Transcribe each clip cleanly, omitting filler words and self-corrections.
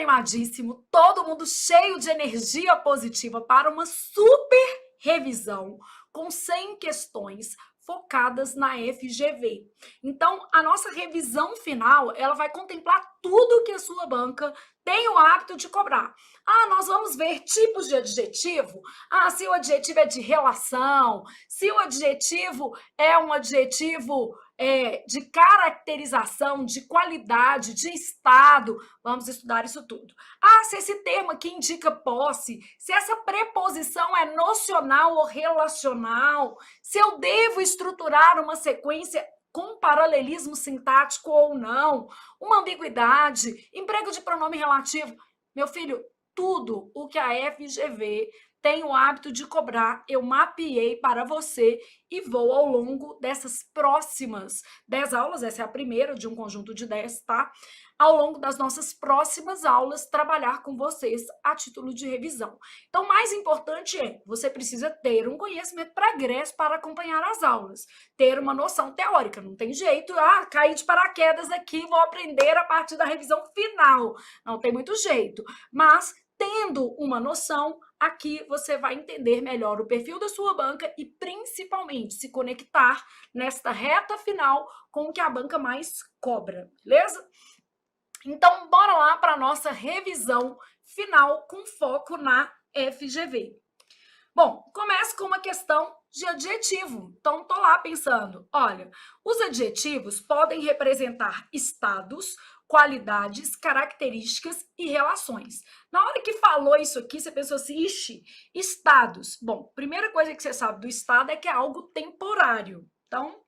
animadíssimo, todo mundo cheio de energia positiva para uma super revisão com 100 questões focadas na FGV. Então, a nossa revisão final, ela vai contemplar tudo que a sua banca tem o hábito de cobrar. Nós vamos ver tipos de adjetivo. Se o adjetivo é de relação, se o adjetivo é um adjetivo de caracterização, de qualidade, de estado, vamos estudar isso tudo. Se esse termo aqui indica posse, se essa preposição é nocional ou relacional, se eu devo estruturar uma sequência com paralelismo sintático ou não, uma ambiguidade, emprego de pronome relativo. Meu filho, tudo o que a FGV tem o hábito de cobrar, eu mapeei para você e vou ao longo dessas próximas 10 aulas, essa é a primeira de um conjunto de 10, tá? Ao longo das nossas próximas aulas, trabalhar com vocês a título de revisão. Então, o mais importante você precisa ter um conhecimento pregresso para acompanhar as aulas, ter uma noção teórica, não tem jeito, caí de paraquedas aqui, vou aprender a partir da revisão final, não tem muito jeito, mas tendo uma noção, aqui você vai entender melhor o perfil da sua banca e, principalmente, se conectar nesta reta final com o que a banca mais cobra, beleza? Então, bora lá para a nossa revisão final com foco na FGV. Bom, começo com uma questão de adjetivo. Então, estou lá pensando, olha, os adjetivos podem representar estados, qualidades, características e relações. Na hora que falou isso aqui, você pensou assim, ixi, estados. Bom, primeira coisa que você sabe do estado é que é algo temporário. Então,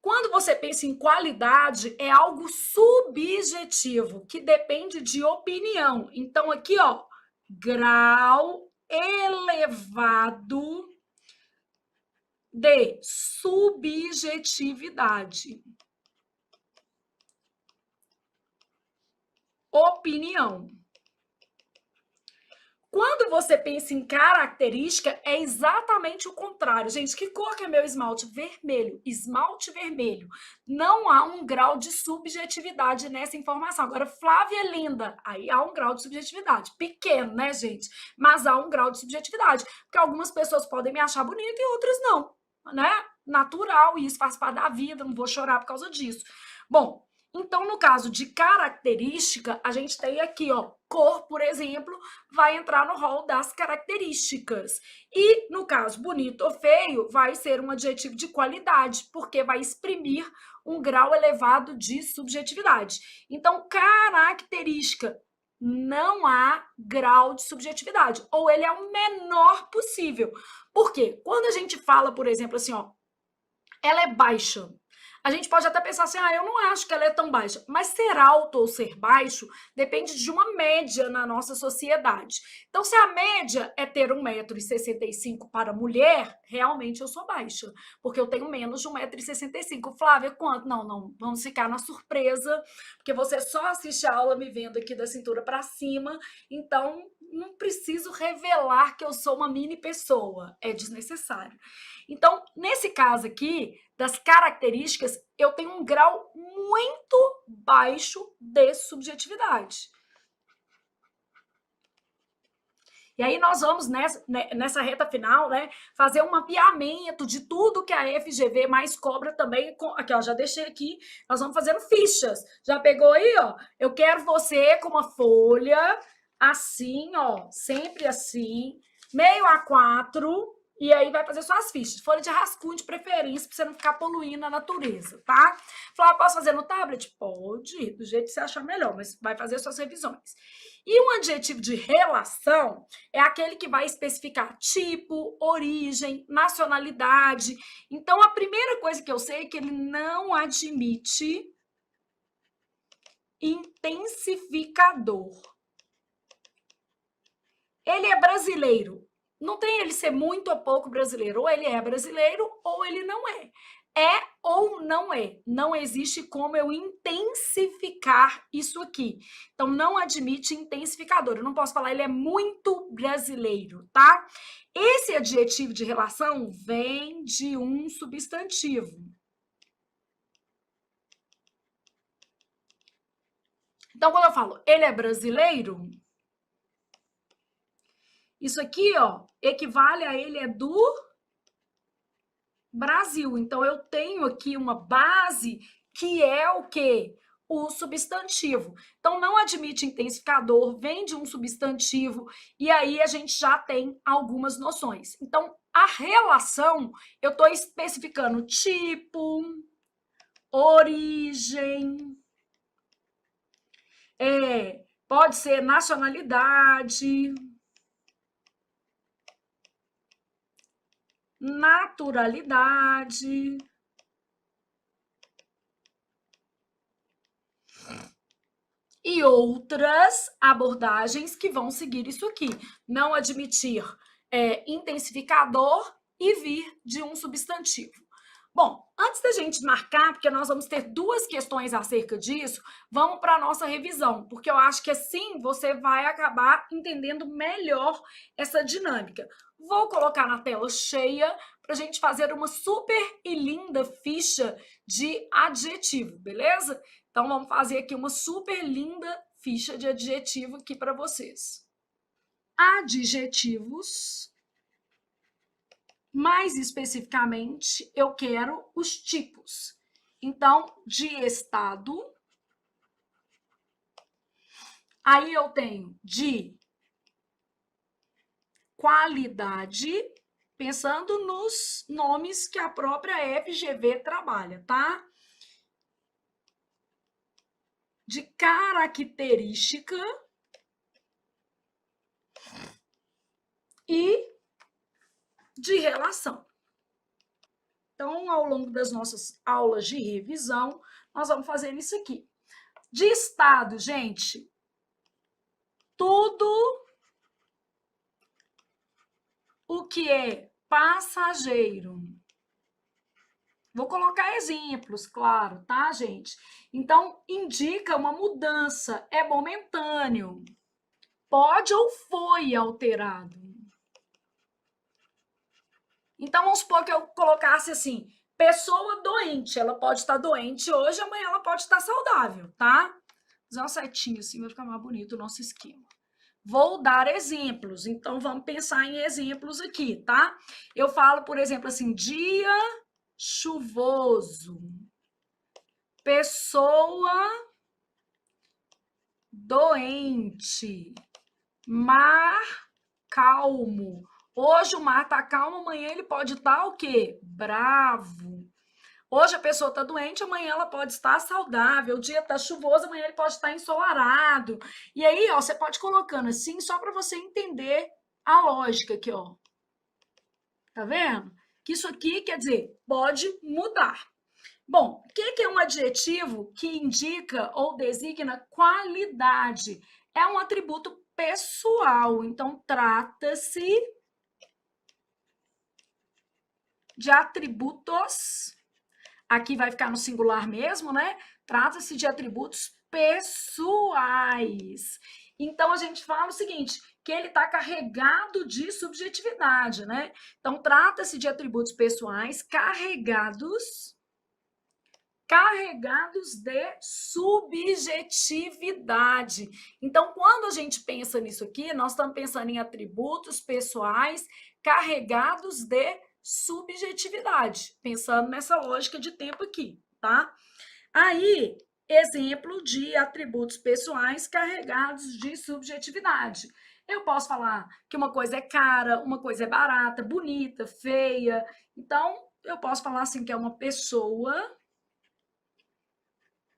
quando você pensa em qualidade, é algo subjetivo, que depende de opinião. Então, aqui, ó, grau elevado de subjetividade. Opinião. Quando você pensa em característica, é exatamente o contrário. Gente, que cor que é meu esmalte? Vermelho. Esmalte vermelho. Não há um grau de subjetividade nessa informação. Agora, Flávia é linda. Aí há um grau de subjetividade. Pequeno, né, gente? Mas há um grau de subjetividade. Porque algumas pessoas podem me achar bonita e outras não, né? Natural, e isso faz parte da vida, não vou chorar por causa disso. Bom, então, no caso de característica, a gente tem aqui, ó, cor, por exemplo, vai entrar no rol das características. E, no caso, bonito ou feio, vai ser um adjetivo de qualidade, porque vai exprimir um grau elevado de subjetividade. Então, característica, não há grau de subjetividade, ou ele é o menor possível. Por quê? Quando a gente fala, por exemplo, assim, ó, ela é baixa, a gente pode até pensar assim, eu não acho que ela é tão baixa, mas ser alto ou ser baixo depende de uma média na nossa sociedade. Então, se a média é ter 1,65 m para mulher, realmente eu sou baixa, porque eu tenho menos de 1,65 m. Flávia, quanto? Não, vamos ficar na surpresa, porque você só assiste a aula me vendo aqui da cintura para cima, então não preciso revelar que eu sou uma mini pessoa, é desnecessário. Então, nesse caso aqui, das características, eu tenho um grau muito baixo de subjetividade. E aí nós vamos nessa reta final, né, fazer um mapeamento de tudo que a FGV mais cobra também. Aqui, ó, já deixei aqui, nós vamos fazendo fichas. Já pegou aí, ó? Eu quero você com uma folha assim, ó, sempre assim, meio A4, e aí vai fazer suas fichas. Folha de rascunho de preferência, para você não ficar poluindo a natureza, tá? Falar, posso fazer no tablet? Pode, do jeito que você achar melhor, mas vai fazer suas revisões. E um adjetivo de relação é aquele que vai especificar tipo, origem, nacionalidade. Então, a primeira coisa que eu sei é que ele não admite intensificador. Ele é brasileiro. Não tem ele ser muito ou pouco brasileiro. Ou ele é brasileiro ou ele não é. É ou não é. Não existe como eu intensificar isso aqui. Então, não admite intensificador. Eu não posso falar ele é muito brasileiro, tá? Esse adjetivo de relação vem de um substantivo. Então, quando eu falo ele é brasileiro, isso aqui, ó, equivale a ele é do Brasil. Então, eu tenho aqui uma base que é o quê? O substantivo. Então, não admite intensificador, vem de um substantivo, e aí a gente já tem algumas noções. Então, a relação, eu estou especificando tipo, origem, pode ser nacionalidade, naturalidade, e outras abordagens que vão seguir isso aqui. Não admitir intensificador e vir de um substantivo. Bom, antes da gente marcar, porque nós vamos ter duas questões acerca disso, vamos para a nossa revisão, porque eu acho que assim você vai acabar entendendo melhor essa dinâmica. Vou colocar na tela cheia para a gente fazer uma super e linda ficha de adjetivo, beleza? Então, vamos fazer aqui uma super linda ficha de adjetivo aqui para vocês. Adjetivos. Mais especificamente, eu quero os tipos. Então, de estado. Aí eu tenho de qualidade, pensando nos nomes que a própria FGV trabalha, tá? De característica e de relação. Então, ao longo das nossas aulas de revisão, nós vamos fazer isso aqui. De estado, gente, tudo o que é passageiro. Vou colocar exemplos, claro, tá, gente? Então, indica uma mudança, é momentâneo. Pode ou foi alterado. Então, vamos supor que eu colocasse assim, pessoa doente. Ela pode estar doente hoje, amanhã ela pode estar saudável, tá? Fazer uma setinha assim, vai ficar mais bonito o nosso esquema. Vou dar exemplos, então vamos pensar em exemplos aqui, tá? Eu falo, por exemplo, assim, dia chuvoso, pessoa doente, mar calmo. Hoje o mar tá calmo, amanhã ele pode estar o quê? Bravo. Hoje a pessoa está doente, amanhã ela pode estar saudável. O dia está chuvoso, amanhã ele pode estar ensolarado. E aí, ó, você pode ir colocando assim, só para você entender a lógica aqui, ó. Tá vendo? Que isso aqui quer dizer, pode mudar. Bom, o que é um adjetivo que indica ou designa qualidade? É um atributo pessoal, então trata-se de atributos. Aqui vai ficar no singular mesmo, né? Trata-se de atributos pessoais. Então, a gente fala o seguinte, que ele está carregado de subjetividade, né? Então, trata-se de atributos pessoais carregados de subjetividade. Então, quando a gente pensa nisso aqui, nós estamos pensando em atributos pessoais carregados de subjetividade, pensando nessa lógica de tempo aqui, tá? Aí, exemplo de atributos pessoais carregados de subjetividade. Eu posso falar que uma coisa é cara, uma coisa é barata, bonita, feia. Então, eu posso falar assim que é uma pessoa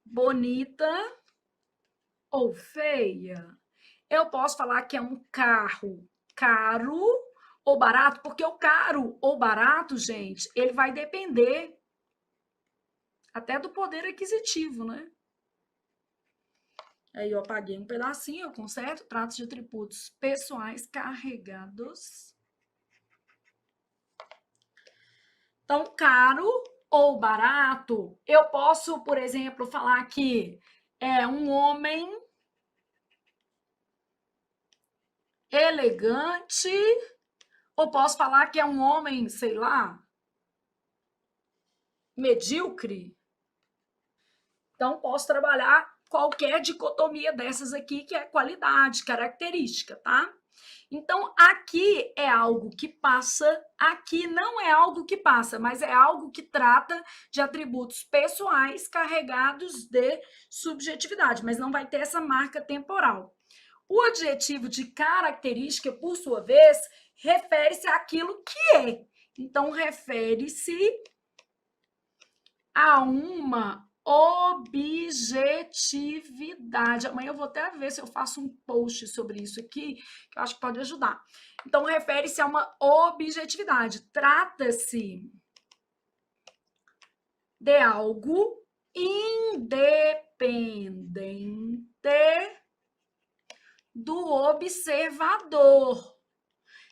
bonita ou feia. Eu posso falar que é um carro caro ou barato, porque o caro ou barato, gente, ele vai depender até do poder aquisitivo, né? Aí eu apaguei um pedacinho, eu conserto, trato de atributos pessoais carregados. Então, caro ou barato, eu posso, por exemplo, falar que é um homem elegante, ou posso falar que é um homem, sei lá, medíocre. Então, posso trabalhar qualquer dicotomia dessas aqui, que é qualidade, característica, tá? Então, aqui é algo que passa, aqui não é algo que passa, mas é algo que trata de atributos pessoais carregados de subjetividade, mas não vai ter essa marca temporal. O adjetivo de característica, por sua vez, refere-se àquilo que é. Então, refere-se a uma objetividade. Amanhã eu vou até ver se eu faço um post sobre isso aqui, que eu acho que pode ajudar. Então, refere-se a uma objetividade. Trata-se de algo independente do observador.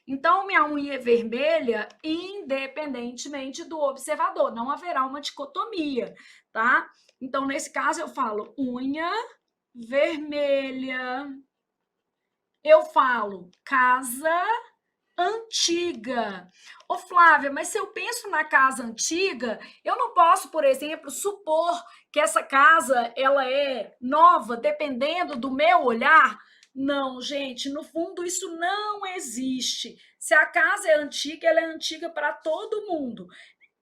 Então, minha unha é vermelha independentemente do observador. Não haverá uma dicotomia, tá? Então, nesse caso, eu falo unha vermelha. Eu falo casa antiga. Ô, Flávia, mas se eu penso na casa antiga, eu não posso, por exemplo, supor que essa casa ela é nova, dependendo do meu olhar? Não, gente, no fundo isso não existe. Se a casa é antiga, ela é antiga para todo mundo.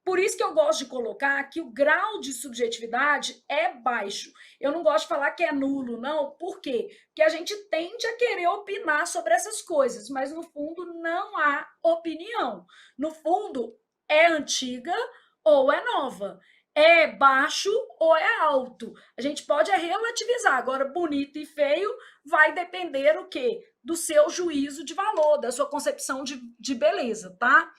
Por isso que eu gosto de colocar que o grau de subjetividade é baixo. Eu não gosto de falar que é nulo, não. Por quê? Porque a gente tende a querer opinar sobre essas coisas, mas no fundo não há opinião. No fundo, é antiga ou é nova. É baixo ou é alto. A gente pode relativizar. Agora, bonito e feio vai depender o quê? Do seu juízo de valor, da sua concepção de beleza, tá?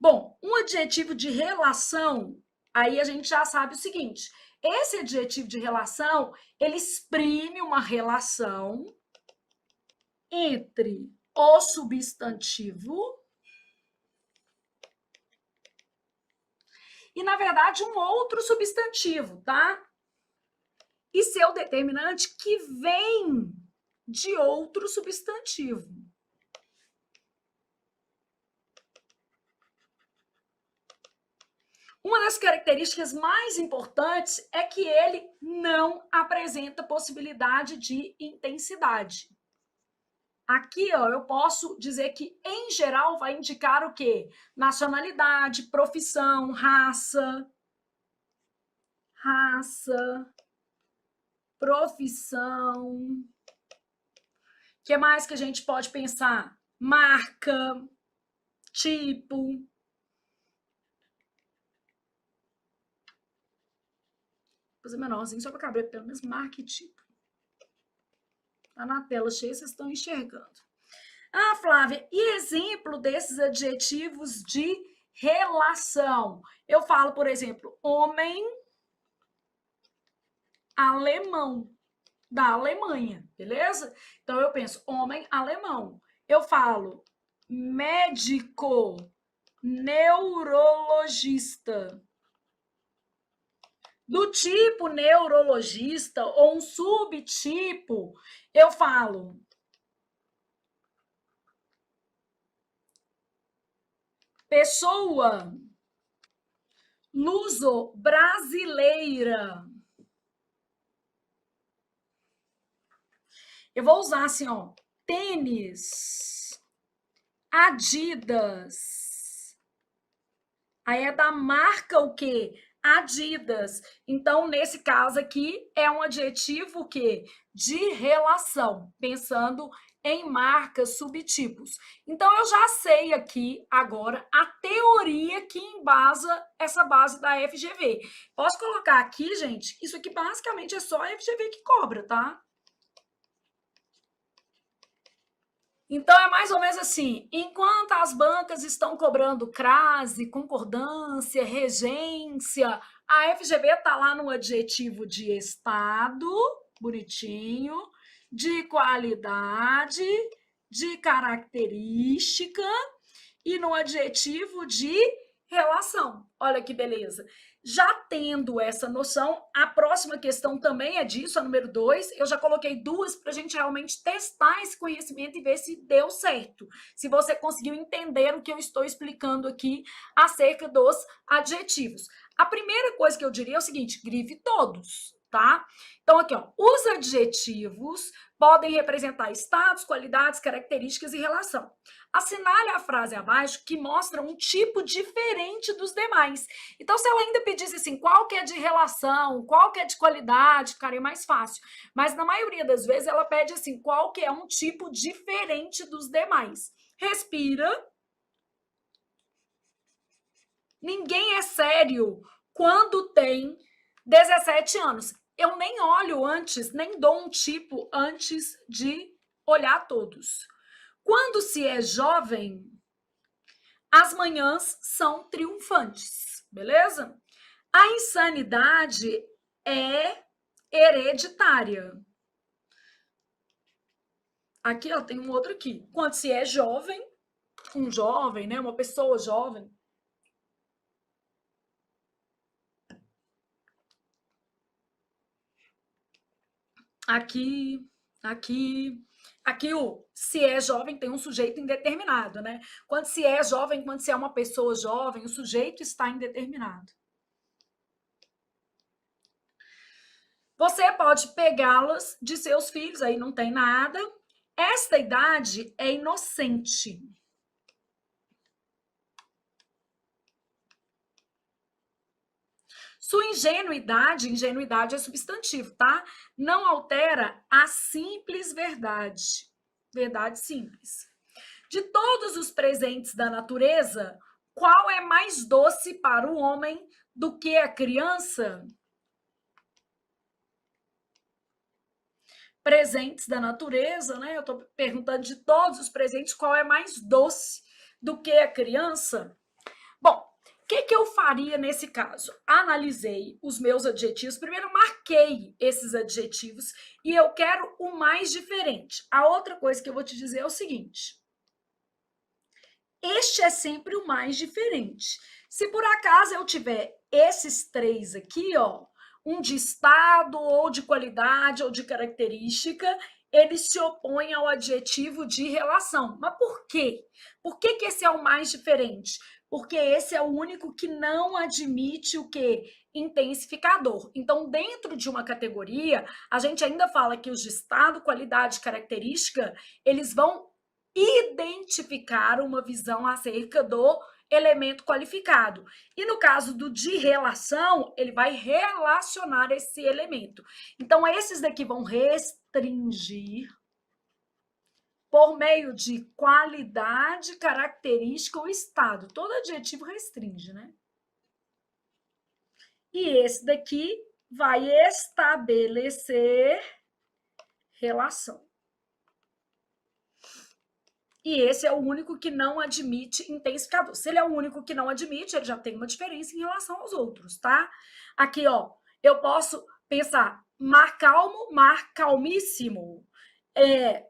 Bom, um adjetivo de relação, aí a gente já sabe o seguinte: esse adjetivo de relação, ele exprime uma relação entre o substantivo e, na verdade, um outro substantivo, tá? E seu determinante que vem de outro substantivo. Uma das características mais importantes é que ele não apresenta possibilidade de intensidade. Aqui, ó, eu posso dizer que, em geral, vai indicar o quê? Nacionalidade, profissão, raça, profissão. O que mais que a gente pode pensar? Marca, tipo. Vou fazer menorzinho só para caber pelo menos marca e tipo. Tá na tela cheia, vocês estão enxergando. Ah, Flávia, e exemplo desses adjetivos de relação? Eu falo, por exemplo, homem alemão, da Alemanha, beleza? Então, eu penso homem alemão. Eu falo médico neurologista. Do tipo neurologista ou um subtipo, eu falo pessoa luso-brasileira. Eu vou usar assim, ó, tênis, Adidas. Aí é da marca o quê? Adidas. Então, nesse caso aqui, é um adjetivo o quê? De relação, pensando em marcas, subtipos. Então, eu já sei aqui, agora, a teoria que embasa essa base da FGV. Posso colocar aqui, gente? Isso aqui basicamente é só a FGV que cobra, tá? Então, é mais ou menos assim, enquanto as bancas estão cobrando crase, concordância, regência, a FGV está lá no adjetivo de estado, bonitinho, de qualidade, de característica e no adjetivo de relação. Olha que beleza. Já tendo essa noção, a próxima questão também é disso, a número 2. Eu já coloquei duas para a gente realmente testar esse conhecimento e ver se deu certo. Se você conseguiu entender o que eu estou explicando aqui acerca dos adjetivos. A primeira coisa que eu diria é o seguinte: grife todos. tá? Então, aqui, ó, os adjetivos podem representar status, qualidades, características e relação. Assinale a frase abaixo que mostra um tipo diferente dos demais. Então, se ela ainda pedisse assim, qual que é de relação, qual que é de qualidade, ficaria mais fácil. Mas, na maioria das vezes, ela pede assim, qual que é um tipo diferente dos demais. Respira. Ninguém é sério quando tem 17 anos. Eu nem olho antes, nem dou um tipo antes de olhar todos. Quando se é jovem, as manhãs são triunfantes, beleza? A insanidade é hereditária. Aqui, ó, tem um outro aqui. Quando se é jovem, um jovem, né, uma pessoa jovem, aqui, aqui o se é jovem tem um sujeito indeterminado, né? Quando se é jovem, quando se é uma pessoa jovem, o sujeito está indeterminado. Você pode pegá-las de seus filhos, aí não tem nada. Esta idade é inocente. Sua ingenuidade é substantivo, tá? Não altera a simples verdade. Verdade simples. De todos os presentes da natureza, qual é mais doce para o homem do que a criança? Presentes da natureza, né? Eu estou perguntando de todos os presentes, qual é mais doce do que a criança? Bom, o que eu faria nesse caso? Analisei os meus adjetivos. Primeiro, marquei esses adjetivos e eu quero o mais diferente. A outra coisa que eu vou te dizer é o seguinte: este é sempre o mais diferente. Se por acaso eu tiver esses três aqui, ó, um de estado, ou de qualidade, ou de característica, ele se opõe ao adjetivo de relação. Mas por quê? Por que esse é o mais diferente? Porque esse é o único que não admite o quê? Intensificador. Então, dentro de uma categoria, a gente ainda fala que os de estado, qualidade e característica, eles vão identificar uma visão acerca do elemento qualificado. E no caso do de relação, ele vai relacionar esse elemento. Então, esses daqui vão restringir por meio de qualidade, característica ou estado. Todo adjetivo restringe, né? E esse daqui vai estabelecer relação. E esse é o único que não admite intensificador. Se ele é o único que não admite, ele já tem uma diferença em relação aos outros, tá? Aqui, ó, eu posso pensar mar calmo, mar calmíssimo.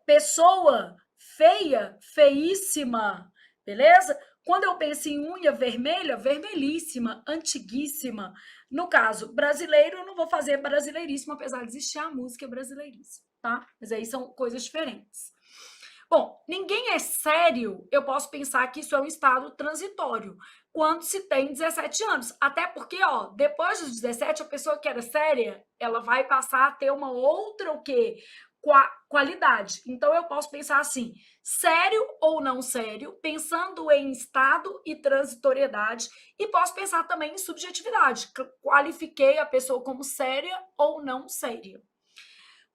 Pessoa feia, feíssima, beleza? Quando eu penso em unha vermelha, vermelhíssima, antiguíssima. No caso, brasileiro, eu não vou fazer brasileiríssimo, apesar de existir a música brasileiríssima, tá? Mas aí são coisas diferentes. Bom, ninguém é sério, eu posso pensar que isso é um estado transitório, quando se tem 17 anos. Até porque, ó, depois dos 17, a pessoa que era séria, ela vai passar a ter uma outra, o quê? Qualidade. Então, eu posso pensar assim, sério ou não sério, pensando em estado e transitoriedade, e posso pensar também em subjetividade. Qualifiquei a pessoa como séria ou não séria.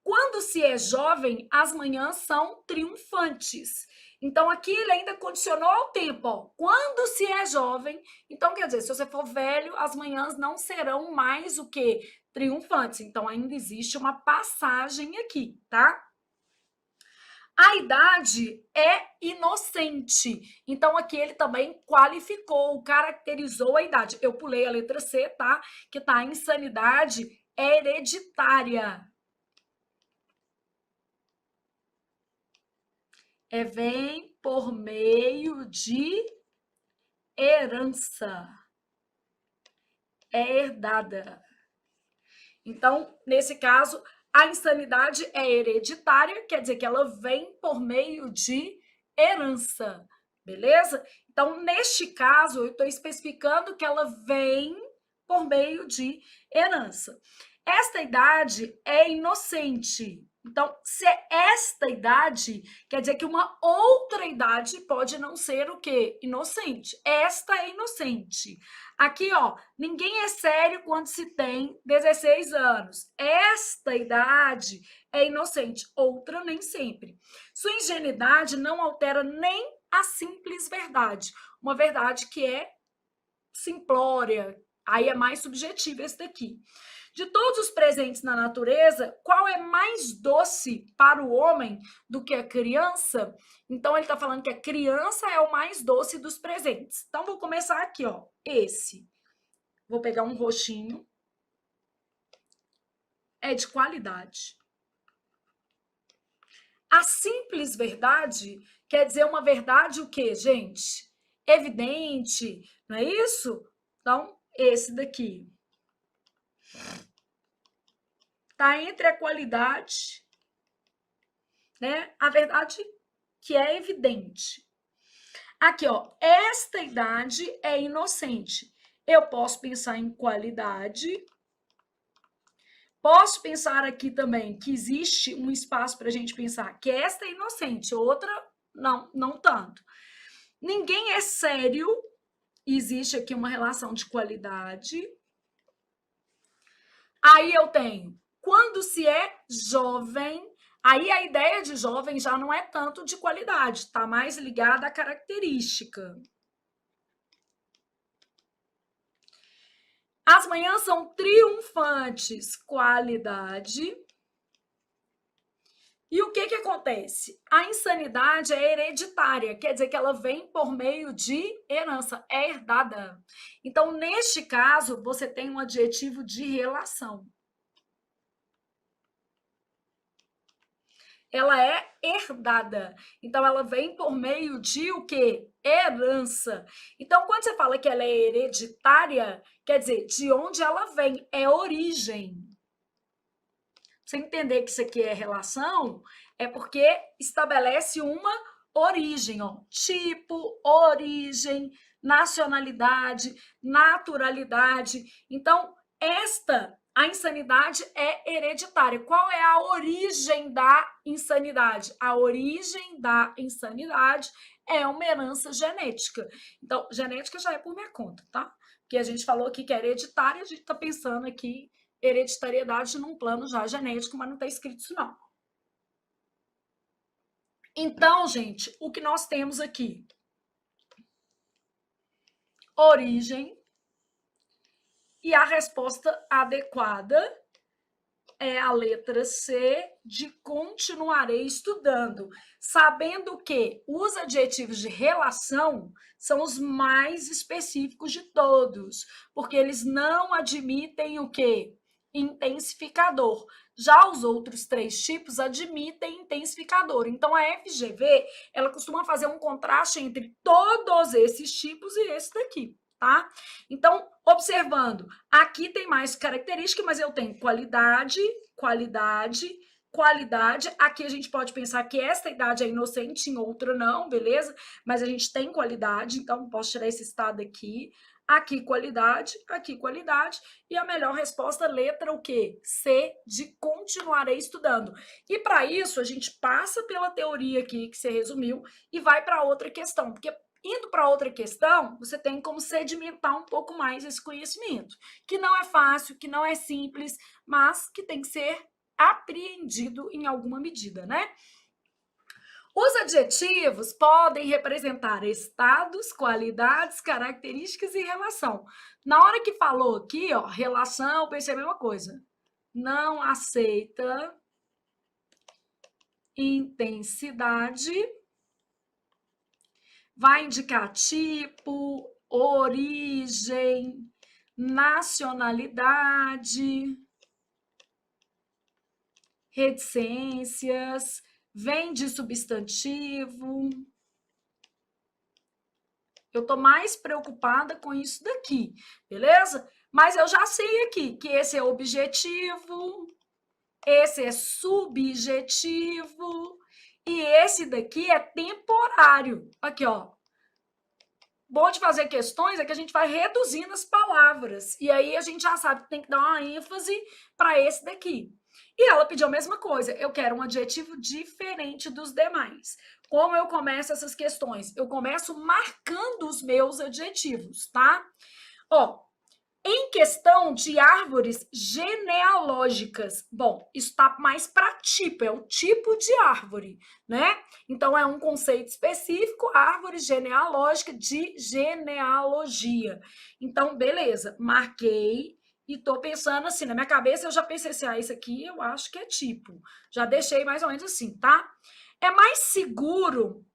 Quando se é jovem, as manhãs são triunfantes. Então, aqui ele ainda condicionou ao tempo. Ó. Quando se é jovem, então quer dizer, se você for velho, as manhãs não serão mais o que? Triunfantes. Então, ainda existe uma passagem aqui, tá? A idade é inocente. Então, aqui ele também qualificou, caracterizou a idade. Eu pulei a letra C, tá? Que tá, a insanidade é hereditária. Vem por meio de herança. É herdada. Então, nesse caso, a insanidade é hereditária, quer dizer que ela vem por meio de herança, beleza? Então, neste caso, eu estou especificando que ela vem por meio de herança. esta idade é inocente. Então, se é esta idade, quer dizer que uma outra idade pode não ser o quê? Inocente. Esta é inocente. Aqui, ó, ninguém é sério quando se tem 16 anos. Esta idade é inocente. Outra nem sempre. Sua ingenuidade não altera nem a simples verdade. Uma verdade que é simplória. Aí é mais subjetivo esse daqui. De todos os presentes na natureza, qual é mais doce para o homem do que a criança? Então, ele está falando que a criança é o mais doce dos presentes. Então, vou começar aqui, ó. Esse. Vou pegar um roxinho. É de qualidade. A simples verdade quer dizer uma verdade o quê, gente? Evidente, não é isso? Então, esse daqui. Tá entre a qualidade, né? A verdade que é evidente. Aqui, ó, esta idade é inocente. Eu posso pensar em qualidade. Posso pensar aqui também que existe um espaço para a gente pensar que esta é inocente, outra não tanto. Ninguém é sério. Existe aqui uma relação de qualidade. Aí eu tenho, quando se é jovem, aí a ideia de jovem já não é tanto de qualidade, está mais ligada à característica. As manhãs são triunfantes, qualidade. E o que acontece? A insanidade é hereditária, quer dizer que ela vem por meio de herança, é herdada. Então, neste caso, você tem um adjetivo de relação. Ela é herdada. Então, ela vem por meio de o quê? Herança. Então, quando você fala que ela é hereditária, quer dizer, de onde ela vem, é origem. Você entender que isso aqui é relação, é porque estabelece uma origem, ó. Tipo, origem, nacionalidade, naturalidade. Então, a insanidade é hereditária. Qual é a origem da insanidade? A origem da insanidade é uma herança genética. Então, genética já é por minha conta, tá? Porque a gente falou aqui que é hereditária, a gente está pensando aqui hereditariedade num plano já genético, mas não está escrito isso, não. Então, gente, o que nós temos aqui? Origem. E a resposta adequada é a letra C, de continuarei estudando, sabendo que os adjetivos de relação são os mais específicos de todos, porque eles não admitem o quê? Intensificador. Já os outros três tipos admitem intensificador. Então, a FGV, ela costuma fazer um contraste entre todos esses tipos e esse daqui, tá? Então, observando, aqui tem mais característica, mas eu tenho qualidade, qualidade, qualidade. Aqui a gente pode pensar que esta idade é inocente, em outra não, beleza? Mas a gente tem qualidade, então posso tirar esse estado aqui. Aqui qualidade, e a melhor resposta, letra o quê? C, de continuarei estudando. E para isso, a gente passa pela teoria aqui que você resumiu e vai para outra questão, porque indo para outra questão, você tem como sedimentar um pouco mais esse conhecimento, que não é fácil, que não é simples, mas que tem que ser apreendido em alguma medida, né? Os adjetivos podem representar estados, qualidades, características e relação. Na hora que falou aqui, ó, relação, eu pensei a mesma coisa. Não aceita intensidade. Vai indicar tipo, origem, nacionalidade, reticências, vem de substantivo. Eu tô mais preocupada com isso daqui, beleza? Mas eu já sei aqui que esse é objetivo, esse é subjetivo e esse daqui é temporário. Aqui, ó. bom de fazer questões é que a gente vai reduzindo as palavras. E aí a gente já sabe que tem que dar uma ênfase para esse daqui. E ela pediu a mesma coisa. Eu quero um adjetivo diferente dos demais. Como eu começo essas questões? Eu começo marcando os meus adjetivos, tá? Ó, em questão de árvores genealógicas, bom, isso está mais para tipo, é o tipo de árvore, né? Então é um conceito específico, árvore genealógica de genealogia. Então, beleza, marquei e tô pensando assim, na minha cabeça eu já pensei assim, isso aqui eu acho que é tipo. Já deixei mais ou menos assim, tá? É mais seguro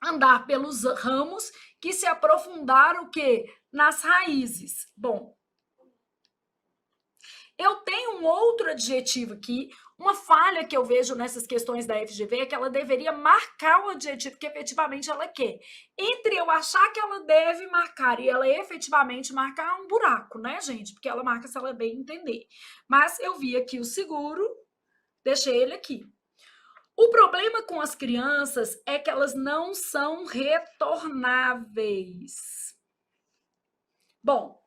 andar pelos ramos que se aprofundar o quê? Nas raízes. Bom, eu tenho um outro adjetivo aqui, uma falha que eu vejo nessas questões da FGV é que ela deveria marcar o adjetivo que efetivamente ela quer. Entre eu achar que ela deve marcar e ela efetivamente marcar, é um buraco, né, gente? Porque ela marca se ela bem entender. Mas eu vi aqui o seguro, deixei ele aqui. O problema com as crianças é que elas não são retornáveis. Bom,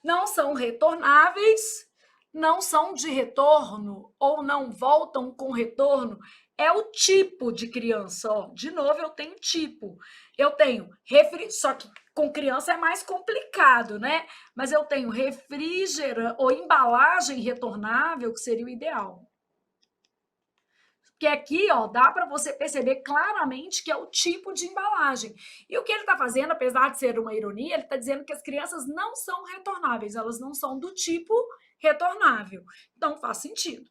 não são retornáveis, não são de retorno ou não voltam com retorno. É o tipo de criança, ó. De novo, eu tenho tipo. Eu tenho só que com criança é mais complicado, né? Mas eu tenho refrigerante ou embalagem retornável, que seria o ideal. Que aqui, ó, dá para você perceber claramente que é o tipo de embalagem. E o que ele está fazendo, apesar de ser uma ironia, ele está dizendo que as crianças não são retornáveis, elas não são do tipo retornável. Então faz sentido.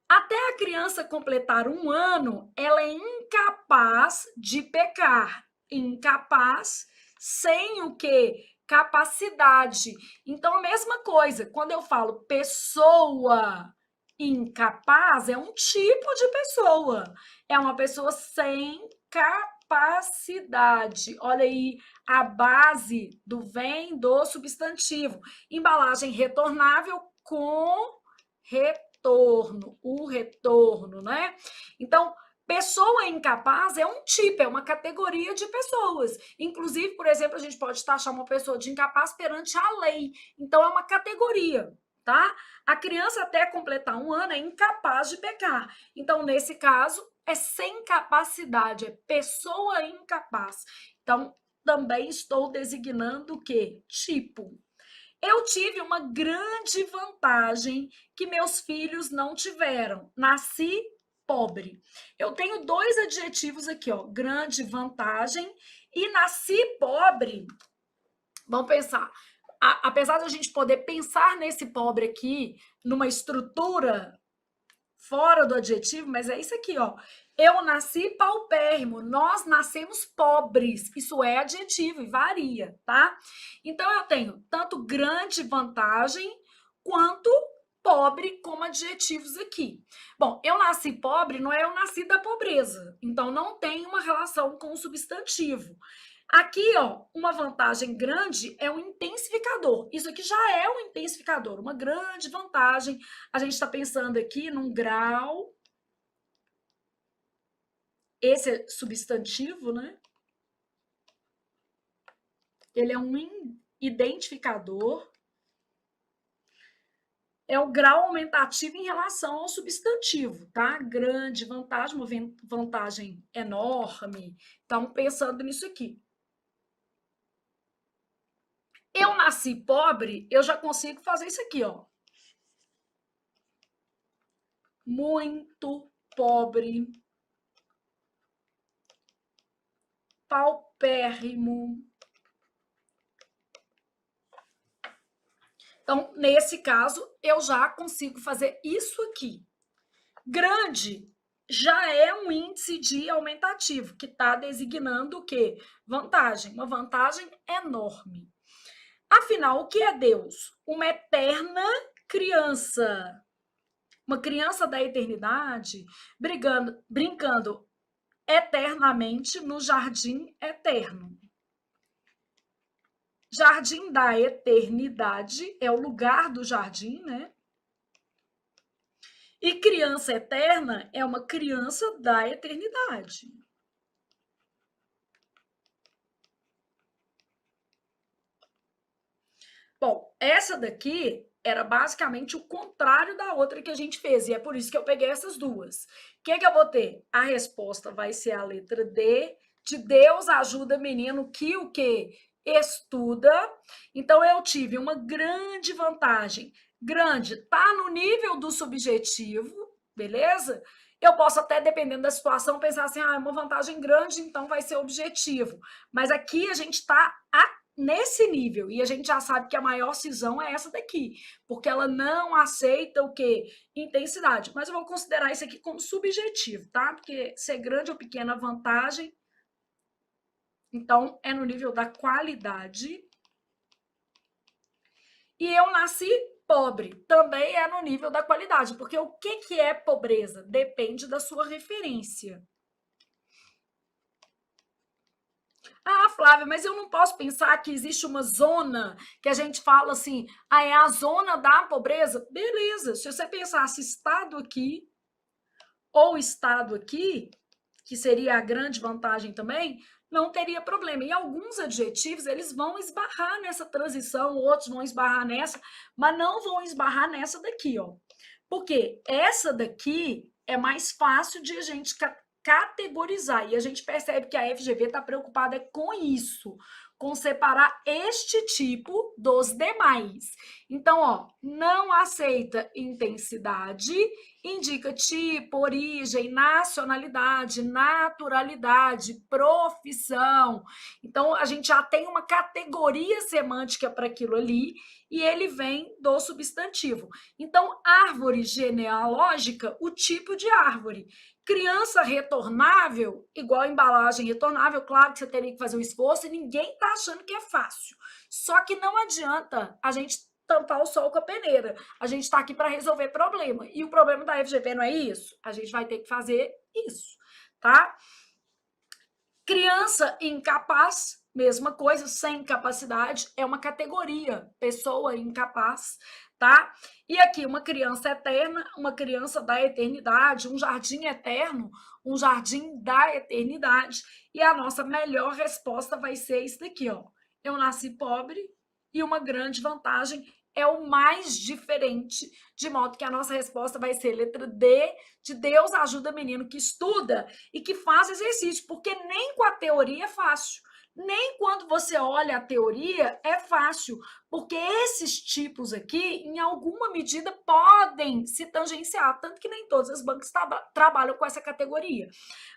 Até a criança completar 1 ano, ela é incapaz de pecar. Incapaz sem o quê? Capacidade. Então, a mesma coisa, quando eu falo pessoa incapaz, é um tipo de pessoa. É uma pessoa sem capacidade. Olha aí, a base do vem do substantivo. Embalagem retornável com retorno, o retorno, né? Então, pessoa incapaz é um tipo, é uma categoria de pessoas. Inclusive, por exemplo, a gente pode taxar uma pessoa de incapaz perante a lei. Então, é uma categoria, tá? A criança até completar 1 ano é incapaz de pecar. Então, nesse caso, é sem capacidade, é pessoa incapaz. Então, também estou designando o quê? Tipo. Eu tive uma grande vantagem que meus filhos não tiveram. Nasci pobre. Eu tenho 2 adjetivos aqui, ó, grande vantagem e nasci pobre. Vamos pensar. Apesar de a gente poder pensar nesse pobre aqui, numa estrutura fora do adjetivo, mas é isso aqui, ó. Eu nasci paupérrimo, nós nascemos pobres. Isso é adjetivo e varia, tá? Então eu tenho tanto grande vantagem quanto pobre como adjetivos aqui. Bom, eu nasci pobre não é eu nasci da pobreza, então não tem uma relação com o substantivo. Aqui, ó, uma vantagem grande é um intensificador. Isso aqui já é um intensificador, uma grande vantagem. A gente está pensando aqui num grau. Esse é substantivo, né? Ele é um identificador. É o grau aumentativo em relação ao substantivo, tá? Grande vantagem, uma vantagem enorme. Então, pensando nisso aqui. Eu nasci pobre, eu já consigo fazer isso aqui, ó. Muito pobre, paupérrimo. Então, nesse caso, eu já consigo fazer isso aqui. Grande já é um índice de aumentativo, que está designando o quê? Vantagem, uma vantagem enorme. Afinal, o que é Deus? Uma eterna criança. Uma criança da eternidade brincando eternamente no jardim eterno. Jardim da eternidade é o lugar do jardim, né? E criança eterna é uma criança da eternidade. Bom, essa daqui era basicamente o contrário da outra que a gente fez, e é por isso que eu peguei essas duas. O que eu vou ter? A resposta vai ser a letra D, de Deus ajuda menino que o quê? Estuda. Então, eu tive uma grande vantagem. Grande, tá no nível do subjetivo, beleza? Eu posso até, dependendo da situação, pensar assim, é uma vantagem grande, então vai ser objetivo. Mas aqui a gente está nesse nível, e a gente já sabe que a maior cisão é essa daqui, porque ela não aceita o quê? Intensidade. Mas eu vou considerar isso aqui como subjetivo, tá? Porque ser grande ou pequena vantagem, então é no nível da qualidade. E eu nasci pobre, também é no nível da qualidade, porque o que é pobreza? Depende da sua referência. Ah, Flávia, mas eu não posso pensar que existe uma zona que a gente fala assim, é a zona da pobreza? Beleza, se você pensasse estado aqui ou estado aqui, que seria a grande vantagem também, não teria problema. E alguns adjetivos, eles vão esbarrar nessa transição, outros vão esbarrar nessa, mas não vão esbarrar nessa daqui, ó. Porque essa daqui é mais fácil de a gente categorizar. E a gente percebe que a FGV está preocupada com isso, com separar este tipo dos demais. Então, ó, não aceita intensidade, indica tipo, origem, nacionalidade, naturalidade, profissão. Então, a gente já tem uma categoria semântica para aquilo ali e ele vem do substantivo. Então, árvore genealógica, o tipo de árvore. Criança retornável, igual embalagem retornável, claro que você teria que fazer um esforço e ninguém está achando que é fácil. Só que não adianta a gente tampar o sol com a peneira. A gente está aqui para resolver problema. E o problema da FGV não é isso? A gente vai ter que fazer isso, tá? Criança incapaz, mesma coisa, sem capacidade, é uma categoria, pessoa incapaz, tá? E aqui, uma criança eterna, uma criança da eternidade, um jardim eterno, um jardim da eternidade. E a nossa melhor resposta vai ser isso daqui, ó. Eu nasci pobre e uma grande vantagem é o mais diferente, de modo que a nossa resposta vai ser letra D, de Deus ajuda menino que estuda e que faz exercício, porque nem com a teoria é fácil. Nem quando você olha a teoria é fácil, porque esses tipos aqui, em alguma medida, podem se tangenciar, tanto que nem todas as bancas trabalham com essa categoria.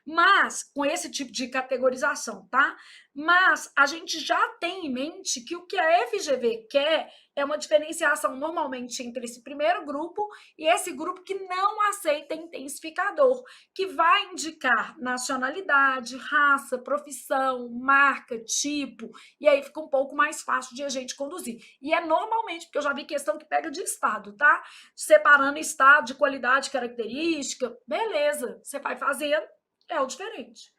Mas, com esse tipo de categorização, tá? Mas a gente já tem em mente que o que a FGV quer é uma diferenciação normalmente entre esse primeiro grupo e esse grupo que não aceita intensificador, que vai indicar nacionalidade, raça, profissão, marca, tipo, e aí fica um pouco mais fácil de a gente conduzir. E é normalmente, porque eu já vi questão que pega de estado, tá? Separando estado de qualidade, característica, beleza, você vai fazendo, é o diferente.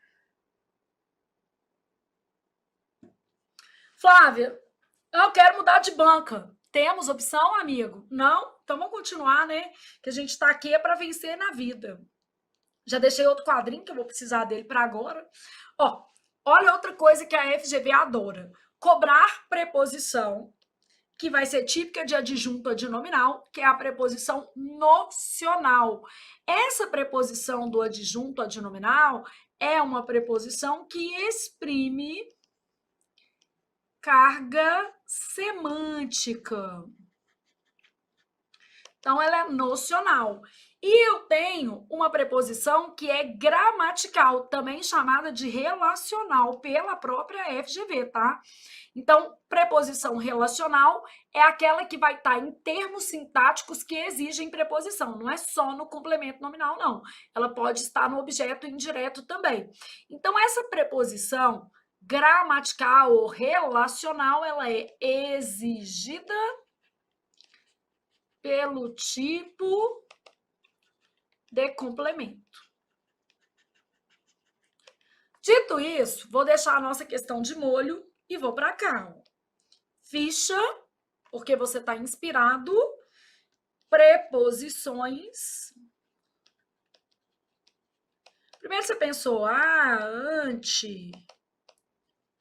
Flávia, eu quero mudar de banca. Temos opção, amigo? Não? Então vamos continuar, né? Que a gente está aqui é para vencer na vida. Já deixei outro quadrinho que eu vou precisar dele para agora. Ó, olha outra coisa que a FGV adora: cobrar preposição, que vai ser típica de adjunto adnominal, que é a preposição nocional. Essa preposição do adjunto adnominal é uma preposição que exprime carga semântica. Então, ela é nocional. E eu tenho uma preposição que é gramatical, também chamada de relacional, pela própria FGV, tá? Então, preposição relacional é aquela que vai estar em termos sintáticos que exigem preposição. Não é só no complemento nominal, não. Ela pode estar no objeto indireto também. Então, essa preposição gramatical ou relacional, ela é exigida pelo tipo de complemento. Dito isso, vou deixar a nossa questão de molho e vou para cá. Ficha, porque você está inspirado. Preposições. Primeiro você pensou, ante,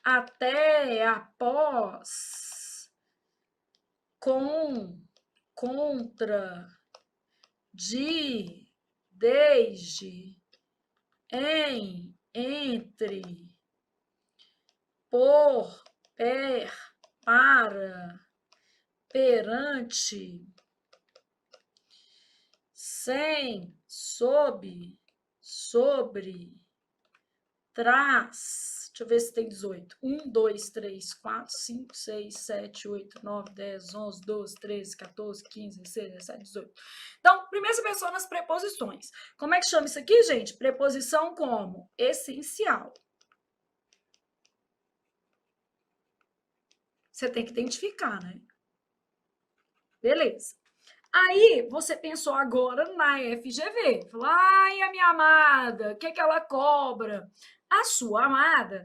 até, após. contra, de, desde, em, entre, por, per, para, perante, sem, sob, sobre, traz. Deixa eu ver se tem 18. 1, 2, 3, 4, 5, 6, 7, 8, 9, 10, 11, 12, 13, 14, 15, 16, 17, 18. Então, primeiro você pensou nas preposições. Como é que chama isso aqui, gente? Preposição como essencial. Você tem que identificar, né? Beleza. Aí, você pensou agora na FGV. Falou, ai, a minha amada, o que ela cobra? A sua amada.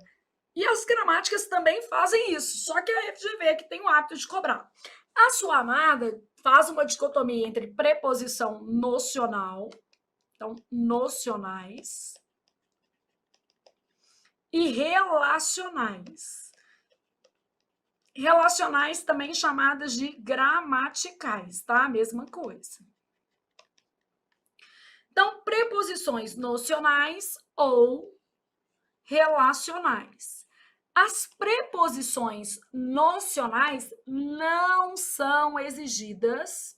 E as gramáticas também fazem isso, só que a FGV é que tem o hábito de cobrar. A sua amada faz uma dicotomia entre preposição nocional, então, nocionais, e relacionais. Relacionais também chamadas de gramaticais, tá? Mesma coisa. Então, preposições nocionais ou relacionais. As preposições nocionais não são exigidas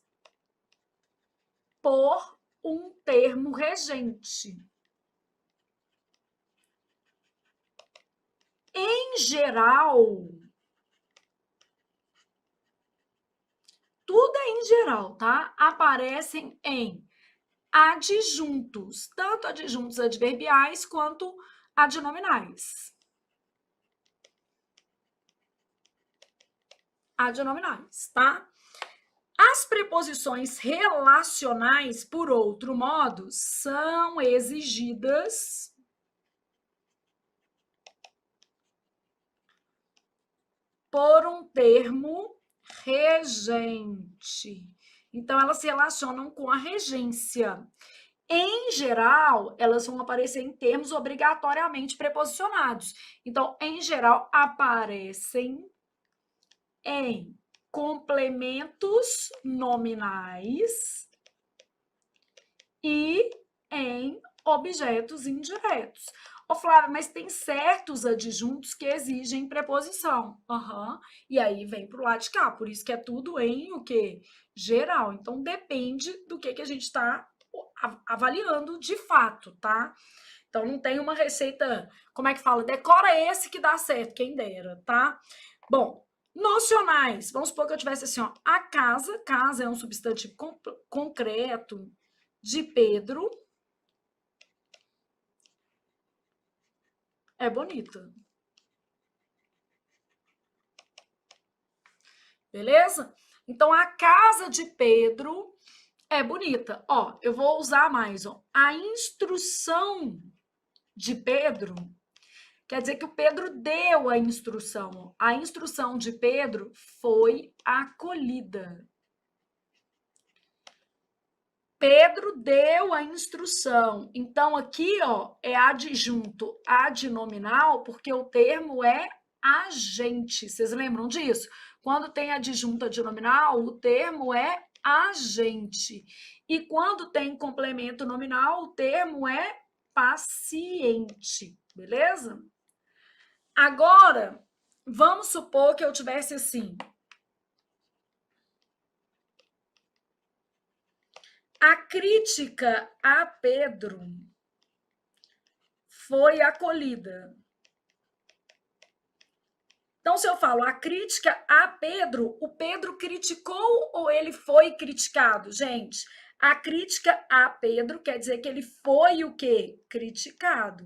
por um termo regente. Em geral, tudo é em geral, tá? Aparecem em adjuntos, tanto adjuntos adverbiais quanto adnominais. Adnominais, tá? As preposições relacionais, por outro modo, são exigidas por um termo regente. Então, elas se relacionam com a regência. Em geral, elas vão aparecer em termos obrigatoriamente preposicionados. Então, em geral, aparecem em complementos nominais e em objetos indiretos. Ô, Flávia, mas tem certos adjuntos que exigem preposição. E aí vem para o lado de cá. Por isso que é tudo em o quê? Geral. Então, depende do que a gente está avaliando de fato, tá? Então, não tem uma receita, como é que fala? Decora esse que dá certo, quem dera, tá? Bom, nocionais. Vamos supor que eu tivesse assim, ó, a casa. Casa é um substantivo concreto de Pedro. É bonita. Beleza? Então, a casa de Pedro é bonita. Ó, eu vou usar mais, ó. A instrução de Pedro quer dizer que o Pedro deu a instrução. A instrução de Pedro foi acolhida. Pedro deu a instrução. Então, aqui, ó, é adjunto adnominal, porque o termo é agente. Vocês lembram disso? Quando tem adjunto adnominal, o termo é agente. E quando tem complemento nominal, o termo é paciente. Beleza? Agora, vamos supor que eu tivesse assim. A crítica a Pedro foi acolhida. Então, se eu falo a crítica a Pedro, o Pedro criticou ou ele foi criticado? Gente, a crítica a Pedro quer dizer que ele foi o quê? Criticado.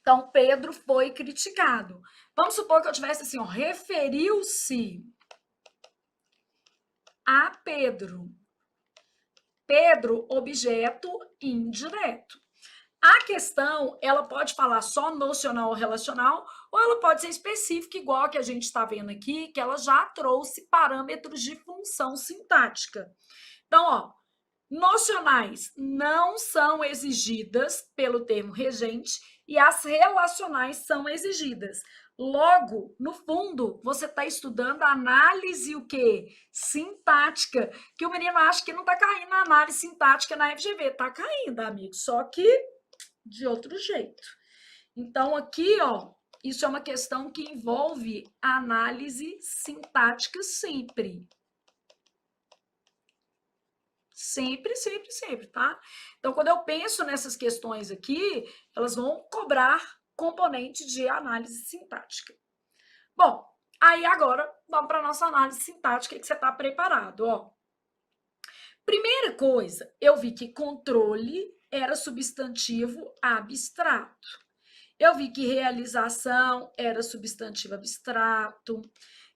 Então, Pedro foi criticado. Vamos supor que eu tivesse assim, ó, referiu-se a Pedro. Pedro, objeto indireto. A questão, ela pode falar só nocional ou relacional, ou ela pode ser específica, igual a que a gente está vendo aqui, que ela já trouxe parâmetros de função sintática. Então, ó, Nocionais não são exigidas pelo termo regente e as relacionais são exigidas. Logo, no fundo, você está estudando a análise o quê? Sintática, que o menino acha que não está caindo a análise sintática na FGV. Está caindo, amigo, só que de outro jeito. Então, aqui, ó, isso é uma questão que envolve análise sintática sempre. Sempre, sempre, sempre, tá? Então, quando eu penso nessas questões aqui, elas vão cobrar componente de análise sintática. Bom, aí agora vamos para a nossa análise sintática, que você está preparado, ó. Primeira coisa, eu vi que controle era substantivo abstrato. Eu vi que realização era substantivo abstrato.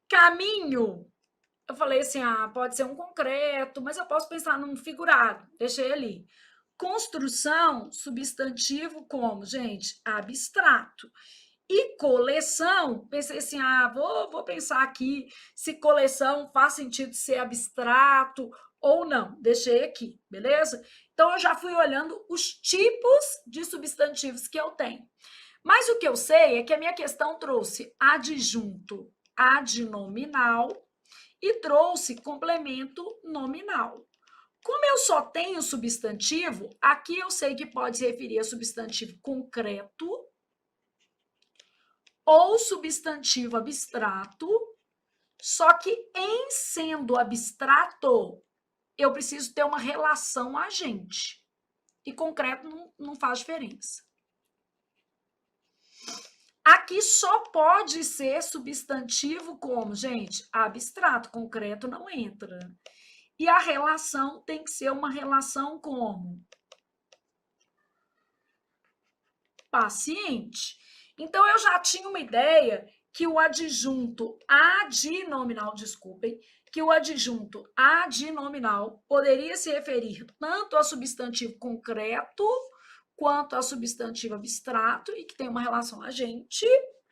Caminho, eu falei assim, pode ser um concreto, mas eu posso pensar num figurado, deixei ali. Construção, substantivo como, gente, abstrato. E coleção, pensei assim, vou pensar aqui se coleção faz sentido ser abstrato ou não. Deixei aqui, beleza? Então, eu já fui olhando os tipos de substantivos que eu tenho. Mas o que eu sei é que a minha questão trouxe adjunto adnominal e trouxe complemento nominal. Como eu só tenho substantivo, aqui eu sei que pode se referir a substantivo concreto ou substantivo abstrato, só que em sendo abstrato, eu preciso ter uma relação agente. E concreto não faz diferença. Aqui só pode ser substantivo como, gente, abstrato, concreto não entra. E a relação tem que ser uma relação como? Paciente. Então, eu já tinha uma ideia que o adjunto adnominal, desculpem, que o adjunto adnominal poderia se referir tanto a substantivo concreto quanto a substantivo abstrato e que tem uma relação agente,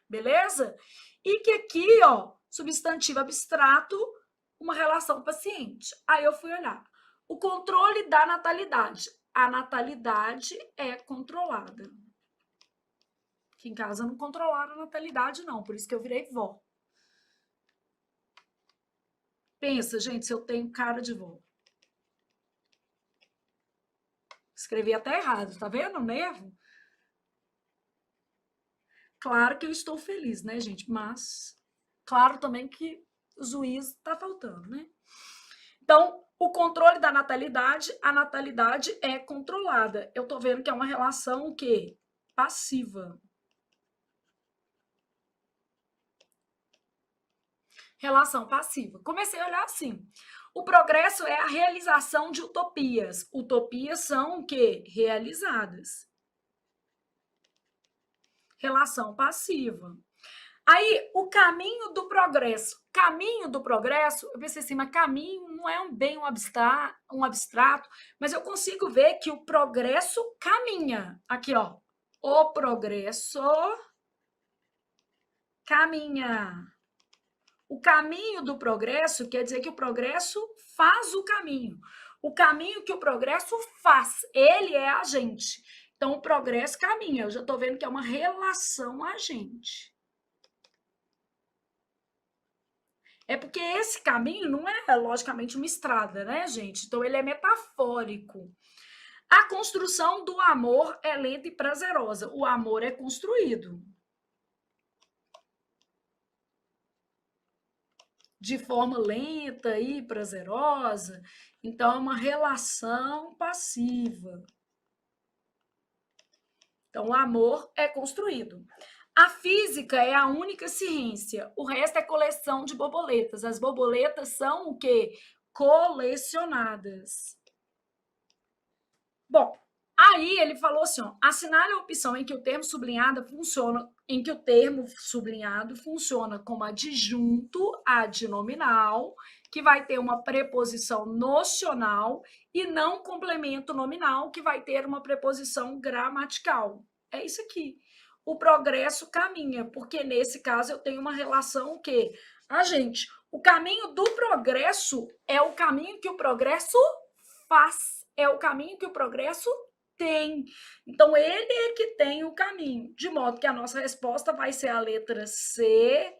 beleza? E que aqui, ó, substantivo abstrato, uma relação paciente. Aí eu fui olhar. O controle da natalidade. A natalidade é controlada. Aqui em casa não controlaram a natalidade, não, por isso que eu virei vó. Pensa, gente, se eu tenho cara de vó. Escrevi até errado, tá vendo o nervo? Claro que eu estou feliz, né, gente? Mas, claro também que o juízo tá faltando, né? Então, o controle da natalidade, a natalidade é controlada. Eu tô vendo que é uma relação o quê? Passiva. Relação passiva. Comecei a olhar assim. O progresso é a realização de utopias. Utopias são o quê? Realizadas. Relação passiva. Aí, o caminho do progresso. Caminho do progresso, eu pensei assim, mas caminho não é bem um abstrato, mas eu consigo ver que o progresso caminha. Aqui, ó. O progresso caminha. O caminho do progresso quer dizer que o progresso faz o caminho. O caminho que o progresso faz, ele é agente. Então, o progresso caminha. Eu já estou vendo que é uma relação agente. É porque esse caminho não é, logicamente, uma estrada, né, gente? Então, ele é metafórico. A construção do amor é lenta e prazerosa. O amor é construído de forma lenta e prazerosa. Então, é uma relação passiva. Então, o amor é construído. A física é a única ciência. O resto é coleção de borboletas. As borboletas são o quê? Colecionadas. Bom, aí ele falou assim, ó, assinale a opção em que o termo sublinhado funciona como adjunto adnominal, que vai ter uma preposição nocional, e não complemento nominal, que vai ter uma preposição gramatical. É isso aqui. O progresso caminha, porque nesse caso eu tenho uma relação o quê? Gente, o caminho do progresso é o caminho que o progresso faz. é o caminho que o progresso tem. Então, ele é que tem o caminho, de modo que a nossa resposta vai ser a letra C,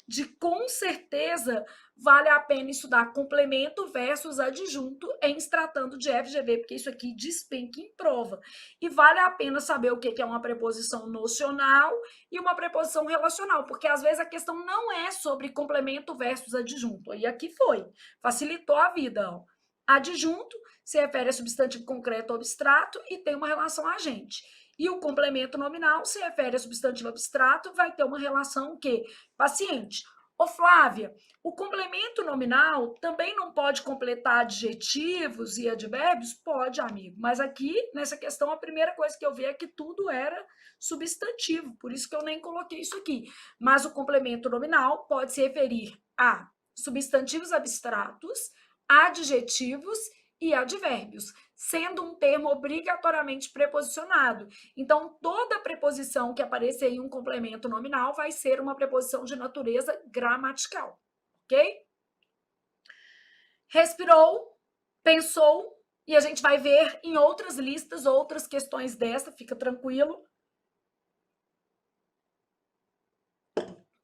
de com certeza vale a pena estudar complemento versus adjunto em se tratando de FGV, porque isso aqui despenca em prova. E vale a pena saber o que é uma preposição nocional e uma preposição relacional, porque às vezes a questão não é sobre complemento versus adjunto. E aqui foi, facilitou a vida. Ó. Adjunto se refere a substantivo concreto ou abstrato e tem uma relação agente. E o complemento nominal se refere a substantivo abstrato, vai ter uma relação que paciente. Ô, Flávia, o complemento nominal também não pode completar adjetivos e advérbios? Pode, amigo. Mas aqui, nessa questão, a primeira coisa que eu vi é que tudo era substantivo, por isso que eu nem coloquei isso aqui. Mas o complemento nominal pode se referir a substantivos abstratos, adjetivos e advérbios, sendo um termo obrigatoriamente preposicionado. Então, toda preposição que aparecer em um complemento nominal vai ser uma preposição de natureza gramatical, ok? Respirou, pensou, e a gente vai ver em outras listas, outras questões dessa, fica tranquilo.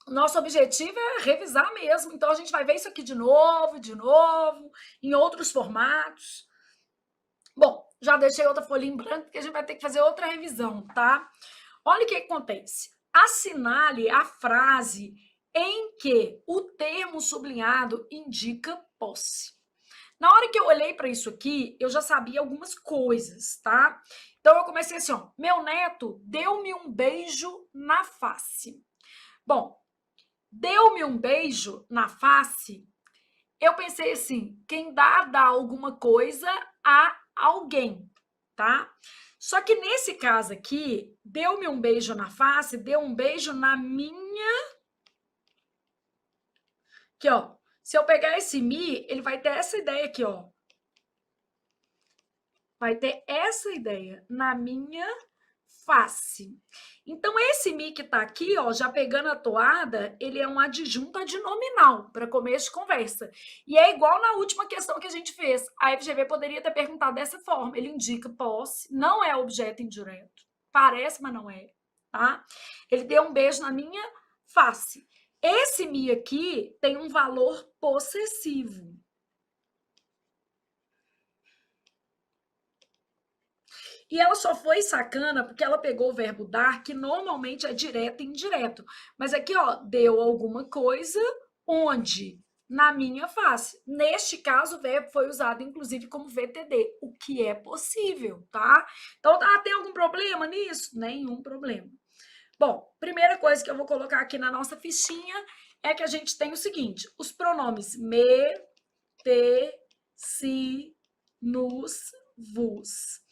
Nosso objetivo é revisar mesmo, então a gente vai ver isso aqui de novo, em outros formatos. Bom, já deixei outra folhinha em branco, porque a gente vai ter que fazer outra revisão, tá? Olha o que acontece. Assinale a frase em que o termo sublinhado indica posse. Na hora que eu olhei para isso aqui, eu já sabia algumas coisas, tá? Então eu comecei assim, ó, meu neto deu-me um beijo na face. Bom, deu-me um beijo na face, eu pensei assim, quem dá alguma coisa a alguém, tá? Só que nesse caso aqui, deu-me um beijo na face, deu um beijo na minha... Aqui, ó. Se eu pegar esse me, ele vai ter essa ideia aqui, ó. Vai ter essa ideia na minha face. Então, esse me que tá aqui, ó, já pegando a toada, ele é um adjunto adnominal para começo de conversa. E é igual na última questão que a gente fez. A FGV poderia ter perguntado dessa forma. Ele indica posse, não é objeto indireto. Parece, mas não é, tá? Ele deu um beijo na minha face. Esse me aqui tem um valor possessivo. E ela só foi sacana porque ela pegou o verbo dar, que normalmente é direto e indireto. Mas aqui, ó, deu alguma coisa onde? Na minha face. Neste caso, o verbo foi usado, inclusive, como VTD, o que é possível, tá? Então, tem algum problema nisso? Nenhum problema. Bom, primeira coisa que eu vou colocar aqui na nossa fichinha é que a gente tem o seguinte, os pronomes me, te, si, nos, vos.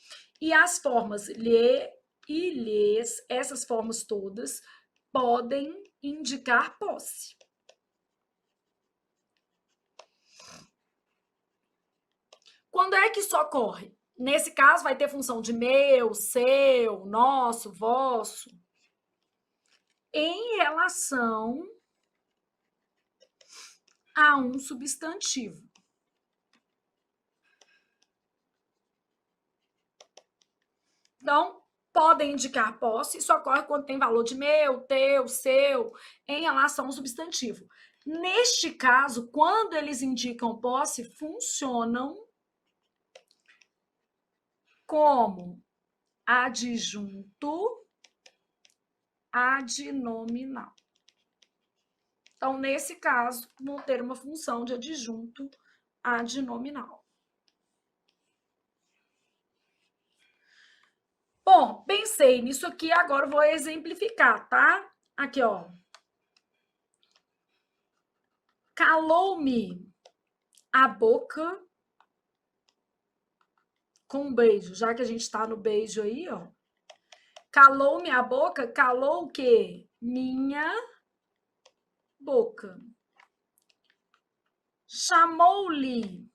E as formas lhe e lhes, essas formas todas, podem indicar posse. Quando é que isso ocorre? Nesse caso, vai ter função de meu, seu, nosso, vosso, em relação a um substantivo. Então, podem indicar posse, isso ocorre quando tem valor de meu, teu, seu, em relação ao substantivo. Neste caso, quando eles indicam posse, funcionam como adjunto adnominal. Então, nesse caso, vão ter uma função de adjunto adnominal. Bom, pensei nisso aqui, agora vou exemplificar, tá? Aqui, ó. Calou-me a boca com um beijo, já que a gente tá no beijo aí, ó. Calou-me a boca, calou o quê? Minha boca. Chamou-lhe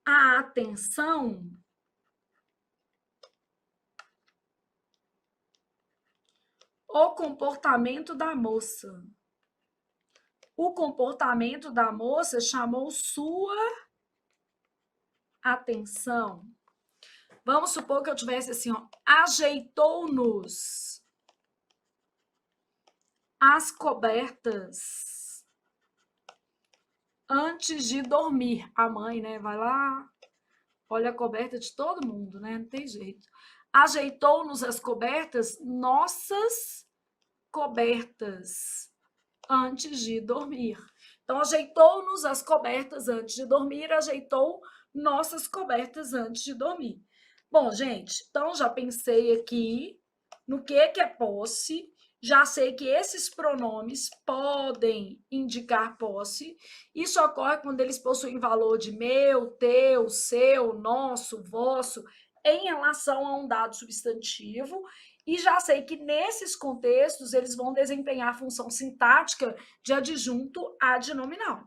a atenção o comportamento da moça. O comportamento da moça chamou sua atenção. Vamos supor que eu tivesse assim, ó, ajeitou-nos as cobertas antes de dormir. A mãe, né, vai lá, olha a coberta de todo mundo, né? Não tem jeito. Ajeitou-nos as cobertas, nossas cobertas, antes de dormir. Então, ajeitou-nos as cobertas antes de dormir, ajeitou nossas cobertas antes de dormir. Bom, gente, então já pensei aqui no que é posse, já sei que esses pronomes podem indicar posse. Isso ocorre quando eles possuem valor de meu, teu, seu, nosso, vosso, em relação a um dado substantivo. E já sei que nesses contextos eles vão desempenhar a função sintática de adjunto adnominal.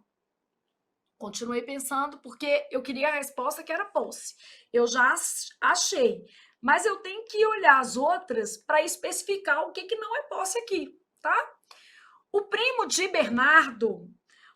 Continuei pensando porque eu queria a resposta que era posse. Eu já achei, mas eu tenho que olhar as outras para especificar o que não é posse aqui, tá? O primo de Bernardo.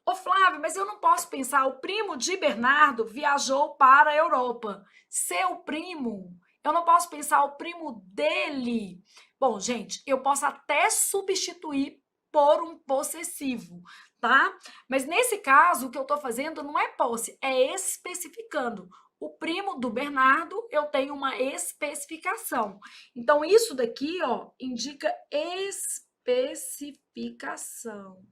Ô, Flávio, mas eu não posso pensar, o primo de Bernardo viajou para a Europa. Seu primo, eu não posso pensar o primo dele. Bom, gente, eu posso até substituir por um possessivo, tá? Mas nesse caso, o que eu estou fazendo não é posse, é especificando. O primo do Bernardo, eu tenho uma especificação. Então, isso daqui, ó, indica especificação.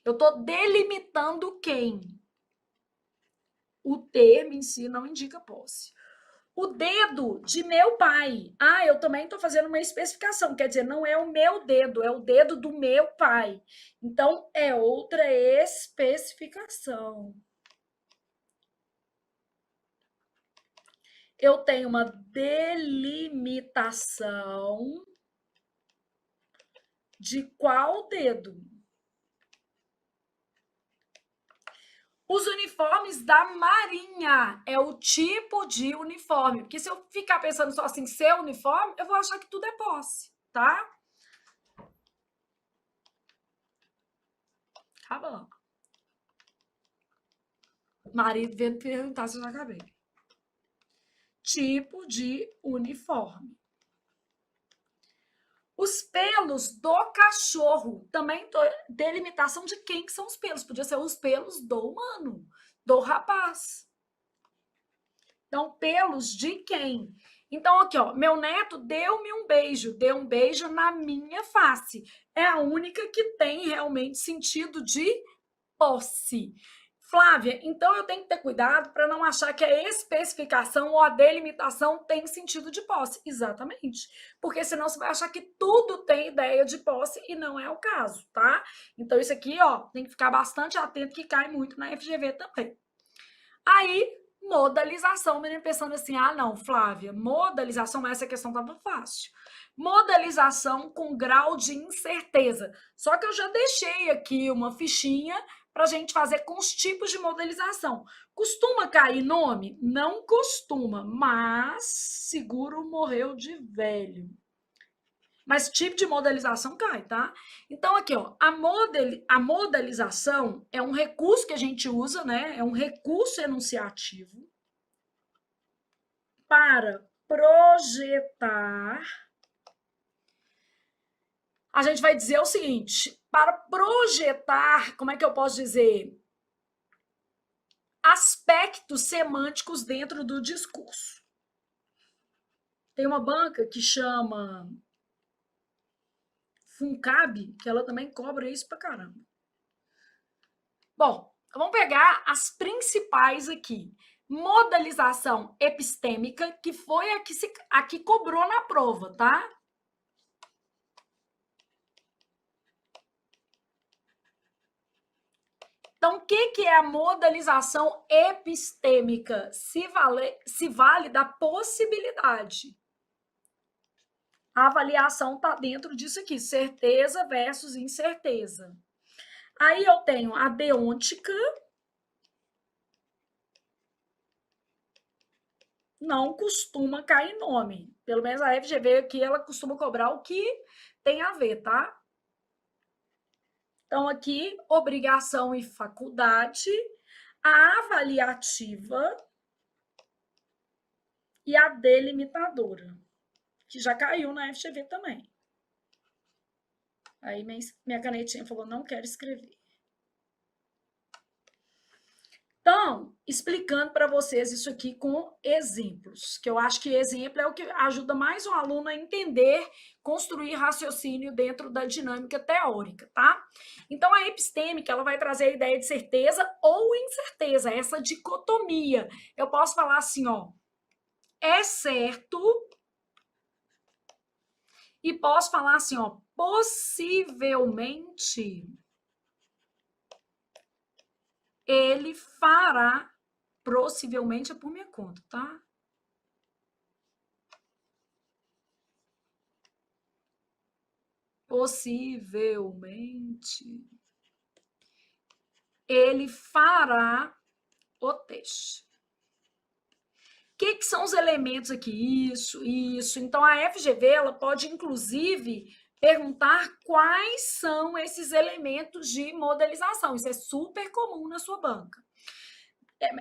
Eu estou delimitando quem? O termo em si não indica posse. O dedo de meu pai. Ah, eu também estou fazendo uma especificação, quer dizer, não é o meu dedo, é o dedo do meu pai. Então, é outra especificação. Eu tenho uma delimitação de qual dedo? Os uniformes da Marinha é o tipo de uniforme. Porque se eu ficar pensando só assim, seu uniforme, eu vou achar que tudo é posse, tá? Acabou. Marido vendo perguntar se eu já acabei. Tipo de uniforme. Os pelos do cachorro. Também delimitação de quem que são os pelos. Podia ser os pelos do humano, do rapaz. Então, pelos de quem? Então, aqui, ó, meu neto deu-me um beijo, deu um beijo na minha face. É a única que tem realmente sentido de posse. Flávia, então eu tenho que ter cuidado para não achar que a especificação ou a delimitação tem sentido de posse. Exatamente. Porque senão você vai achar que tudo tem ideia de posse e não é o caso, tá? Então, isso aqui, ó, tem que ficar bastante atento que cai muito na FGV também. Aí, modalização, menino pensando assim, ah, não, Flávia, modalização, essa questão estava fácil. Modalização com grau de incerteza. Só que eu já deixei aqui uma fichinha para a gente fazer com os tipos de modelização. Costuma cair nome? Não costuma, mas seguro morreu de velho. Mas tipo de modelização cai, tá? Então, aqui, ó, a modelização é um recurso que a gente usa, né? É um recurso enunciativo para projetar. A gente vai dizer o seguinte: para projetar, como é que eu posso dizer? Aspectos semânticos dentro do discurso. Tem uma banca que chama Funcab, que ela também cobra isso pra caramba. Bom, vamos pegar as principais aqui. Modalização epistêmica, que foi a que cobrou na prova, tá? Então, o que é a modalização epistêmica? Se vale da possibilidade. A avaliação está dentro disso aqui, certeza versus incerteza. Aí eu tenho a deôntica. Não costuma cair nome. Pelo menos a FGV aqui, ela costuma cobrar o que tem a ver, tá? Então, aqui, obrigação e faculdade. a avaliativa e a delimitadora, que já caiu na FGV também. Aí minha canetinha falou, não quero escrever. Então, explicando para vocês isso aqui com exemplos, que eu acho que exemplo é o que ajuda mais o aluno a entender, construir raciocínio dentro da dinâmica teórica, tá? Então, a epistêmica, ela vai trazer a ideia de certeza ou incerteza, essa dicotomia. Eu posso falar assim, ó, é certo, e posso falar assim, ó, possivelmente ele fará, possivelmente é por minha conta, tá? Possivelmente ele fará o teste. O que são os elementos aqui? Isso. Então, a FGV ela pode, inclusive, perguntar quais são esses elementos de modelização. Isso é super comum na sua banca.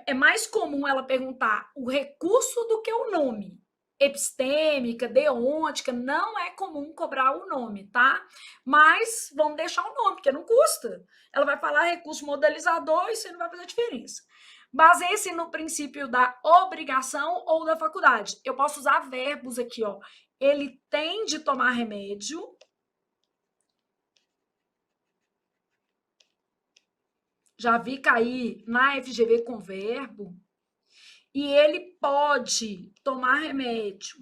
É mais comum ela perguntar o recurso do que o nome. Epistêmica, deôntica, não é comum cobrar o nome, tá? Mas vamos deixar o nome, porque não custa. Ela vai falar recurso modelizador e isso não vai fazer diferença. Baseie-se no princípio da obrigação ou da faculdade. Eu posso usar verbos aqui, ó. Ele tem de tomar remédio. Já vi cair na FGV com verbo. E ele pode tomar remédio.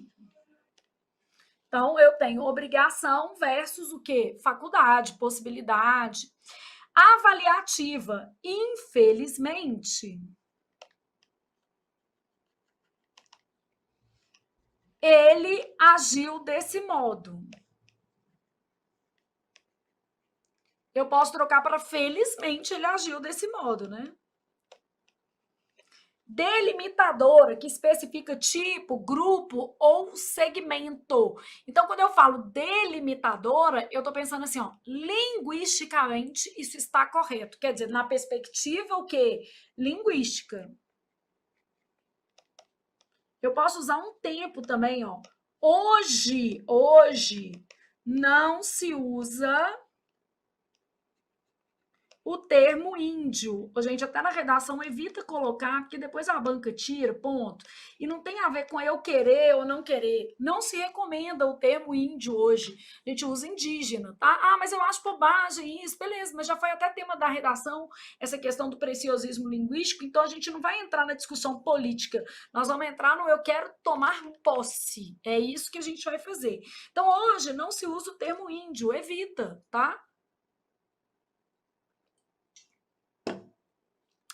Então, eu tenho obrigação versus o quê? Faculdade, possibilidade. Avaliativa, infelizmente, ele agiu desse modo. Eu posso trocar para felizmente ele agiu desse modo, né? Delimitadora, que especifica tipo, grupo ou segmento. Então, quando eu falo delimitadora, eu estou pensando assim, ó, linguisticamente isso está correto. Quer dizer, na perspectiva o quê? Linguística. Eu posso usar um tempo também, ó. Hoje não se usa o termo índio. A gente até na redação evita colocar, porque depois a banca tira, ponto. E não tem a ver com eu querer ou não querer. Não se recomenda o termo índio hoje. A gente usa indígena, tá? Ah, mas eu acho bobagem isso, beleza, mas já foi até tema da redação, essa questão do preciosismo linguístico, então a gente não vai entrar na discussão política. Nós vamos entrar no eu quero tomar posse. É isso que a gente vai fazer. Então, hoje não se usa o termo índio, evita, tá?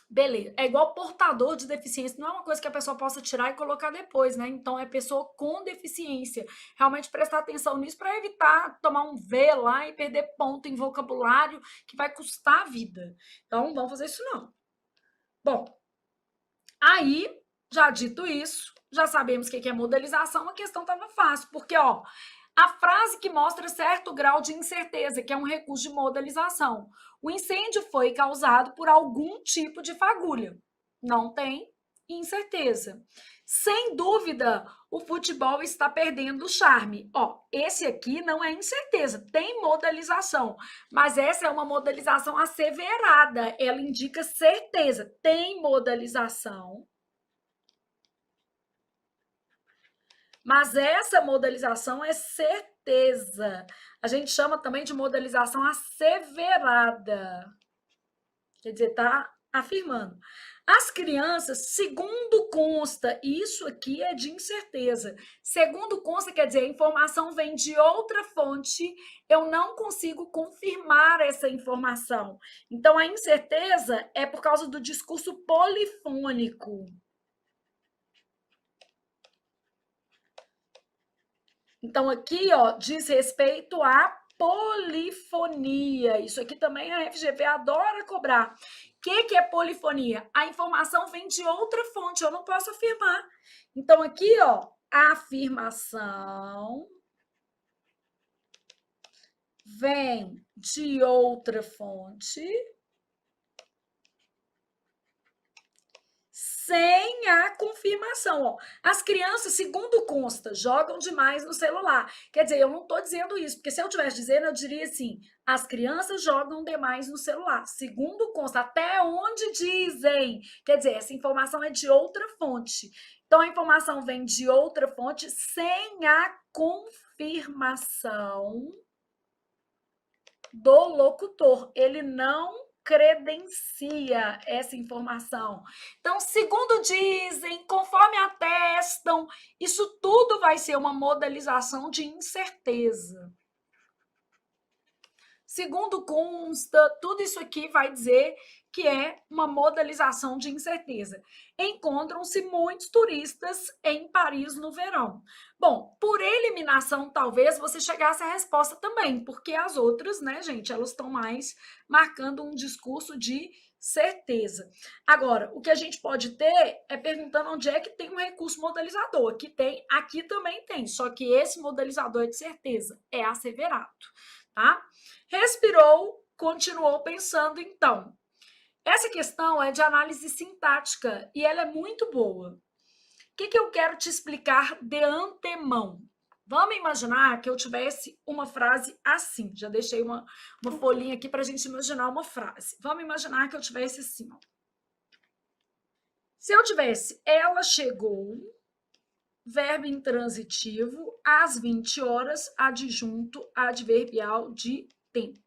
Beleza. É igual portador de deficiência, não é uma coisa que a pessoa possa tirar e colocar depois, né? Então é pessoa com deficiência. Realmente prestar atenção nisso para evitar tomar um V lá e perder ponto em vocabulário que vai custar a vida. Então não vamos fazer isso não. Bom, aí, já dito isso, já sabemos o que é modelização, a questão estava fácil, porque ó, a frase que mostra certo grau de incerteza, que é um recurso de modelização. O incêndio foi causado por algum tipo de fagulha. Não tem incerteza. Sem dúvida, o futebol está perdendo o charme. Ó, esse aqui não é incerteza, tem modelização, mas essa é uma modelização asseverada, ela indica certeza. Tem modelização, mas essa modelização é certeza. A gente chama também de modelização asseverada. Quer dizer, está afirmando. As crianças, segundo consta, isso aqui é de incerteza. Segundo consta, quer dizer, a informação vem de outra fonte, eu não consigo confirmar essa informação. Então, a incerteza é por causa do discurso polifônico. Então, aqui, ó, diz respeito à polifonia. Isso aqui também a FGV adora cobrar. O que é polifonia? A informação vem de outra fonte, eu não posso afirmar. Então, aqui, ó, a afirmação vem de outra fonte. sem a confirmação. Ó. As crianças, segundo consta, jogam demais no celular. Quer dizer, eu não estou dizendo isso, porque se eu estivesse dizendo, eu diria assim, as crianças jogam demais no celular. Segundo consta, até onde dizem. Quer dizer, essa informação é de outra fonte. Então, a informação vem de outra fonte sem a confirmação do locutor. Ele não credencia essa informação. Então, segundo dizem, conforme atestam, isso tudo vai ser uma modalização de incerteza. Segundo consta, tudo isso aqui vai dizer que é uma modalização de incerteza. Encontram-se muitos turistas em Paris no verão. Bom, por eliminação, talvez você chegasse à resposta também, porque as outras, né, gente, elas estão mais marcando um discurso de certeza. Agora, o que a gente pode ter é perguntando onde é que tem um recurso modalizador. Aqui tem, aqui também tem, só que esse modalizador é de certeza, é asseverato, tá? Respirou, continuou pensando, então. Essa questão é de análise sintática e ela é muito boa. O que eu quero te explicar de antemão? Vamos imaginar que eu tivesse uma frase assim. Já deixei uma folhinha aqui para a gente imaginar uma frase. Vamos imaginar que eu tivesse assim. Ó. Se eu tivesse, ela chegou, verbo intransitivo, às 20 horas, adjunto adverbial de tempo.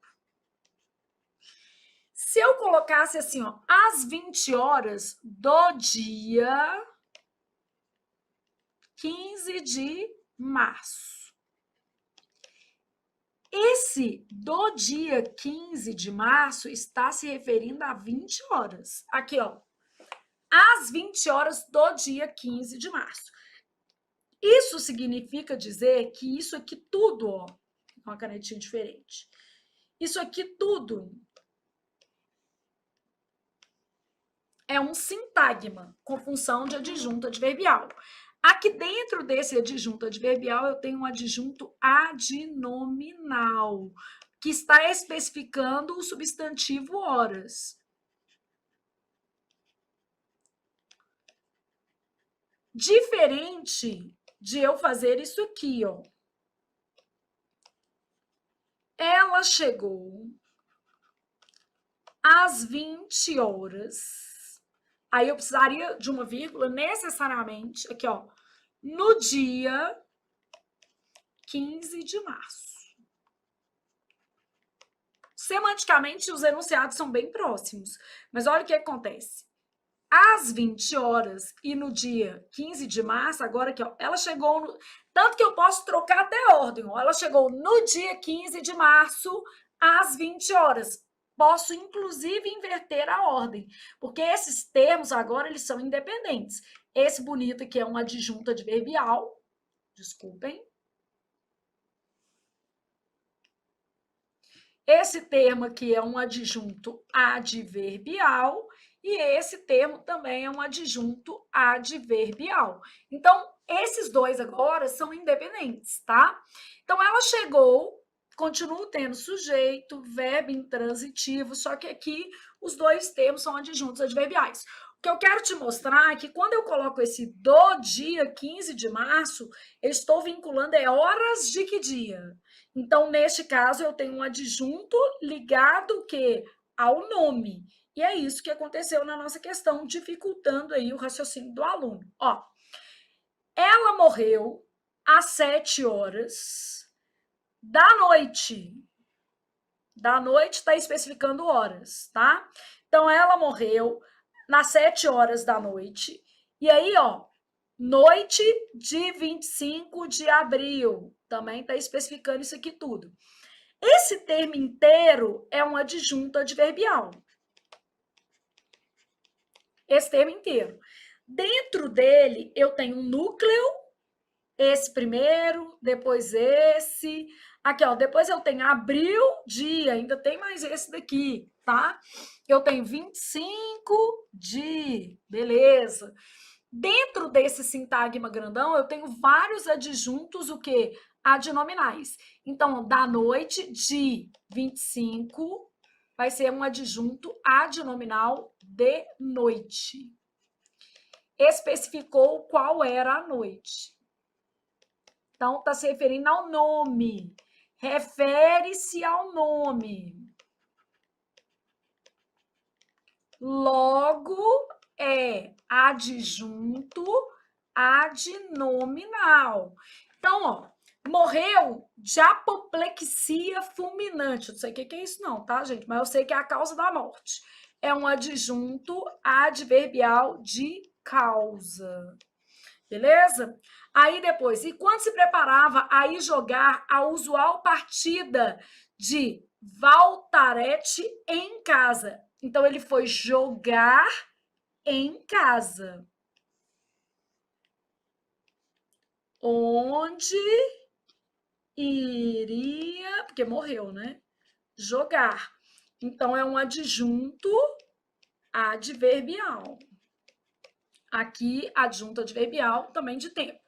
Se eu colocasse assim, ó, às 20 horas do dia 15 de março. Esse do dia 15 de março está se referindo a 20 horas. Aqui, ó. Às 20 horas do dia 15 de março. Isso significa dizer que isso aqui tudo, ó, uma canetinha diferente. Isso aqui tudo é um sintagma com função de adjunto adverbial. Aqui dentro desse adjunto adverbial, eu tenho um adjunto adnominal, que está especificando o substantivo horas. Diferente de eu fazer isso aqui, ó. Ela chegou às 20 horas. Aí eu precisaria de uma vírgula necessariamente, aqui, ó, no dia 15 de março. Semanticamente, os enunciados são bem próximos, mas olha o que acontece. Às 20 horas e no dia 15 de março, agora aqui, ó, ela chegou, tanto que eu posso trocar até a ordem, ó, ela chegou no dia 15 de março, às 20 horas. Posso, inclusive, inverter a ordem, porque esses termos agora, eles são independentes. Esse bonito aqui é um adjunto adverbial, desculpem. Esse termo aqui é um adjunto adverbial e esse termo também é um adjunto adverbial. Então, esses dois agora são independentes, tá? Então, ela chegou, continuo tendo sujeito, verbo intransitivo, só que aqui os dois termos são adjuntos adverbiais. O que eu quero te mostrar é que quando eu coloco esse do dia 15 de março, eu estou vinculando horas de que dia? Então, neste caso, eu tenho um adjunto ligado que ao nome. E é isso que aconteceu na nossa questão, dificultando aí o raciocínio do aluno. Ó, ela morreu às 7 horas da noite. Da noite está especificando horas, tá? Então, ela morreu nas 7 horas da noite. E aí, ó, noite de 25 de abril. Também está especificando isso aqui tudo. Esse termo inteiro é um adjunto adverbial. Esse termo inteiro. Dentro dele, eu tenho um núcleo, esse primeiro, depois esse. Aqui, ó, depois eu tenho abril, dia, ainda tem mais esse daqui, tá? Eu tenho 25 de, beleza. Dentro desse sintagma grandão, eu tenho vários adjuntos, o quê? Adnominais. Então, da noite de 25 vai ser um adjunto adnominal de noite. especificou qual era a noite. Então, está se referindo ao nome. Refere-se ao nome. Logo, é adjunto adnominal. Então, ó, morreu de apoplexia fulminante. Não sei o que é isso não, tá, gente? Mas eu sei que é a causa da morte. É um adjunto adverbial de causa. Beleza? Aí depois, e quando se preparava a ir jogar a usual partida de Valtarete em casa. Então, ele foi jogar em casa. Onde iria, porque morreu, né? Jogar. Então, é um adjunto adverbial. Aqui, adjunto adverbial também de tempo.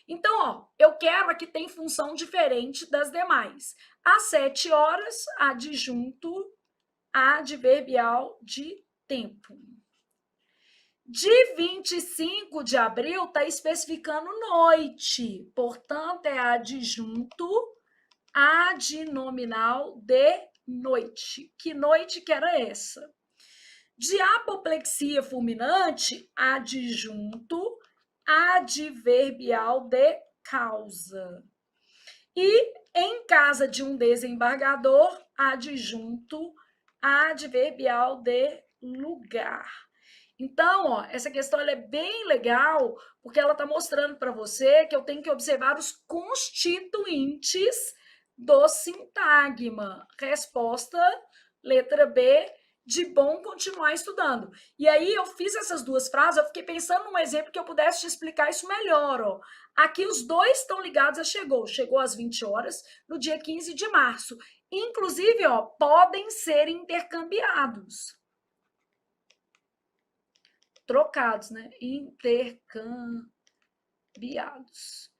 Então, ó, eu quero aqui tem função diferente das demais. Às 7 horas, adjunto adverbial de tempo. De 25 de abril, está especificando noite. Portanto, é adjunto adnominal de noite. Que noite que era essa? De apoplexia fulminante, adjunto adverbial de causa. E em casa de um desembargador, adjunto adverbial de lugar. Então, ó, essa questão ela é bem legal, porque ela está mostrando para você que eu tenho que observar os constituintes do sintagma. Resposta, letra B, de bom continuar estudando. E aí eu fiz essas duas frases, eu fiquei pensando num exemplo que eu pudesse te explicar isso melhor. Ó. Aqui os dois estão ligados a chegou. Chegou às 20 horas, no dia 15 de março. Inclusive, ó, podem ser intercambiados. Trocados, né? Intercambiados.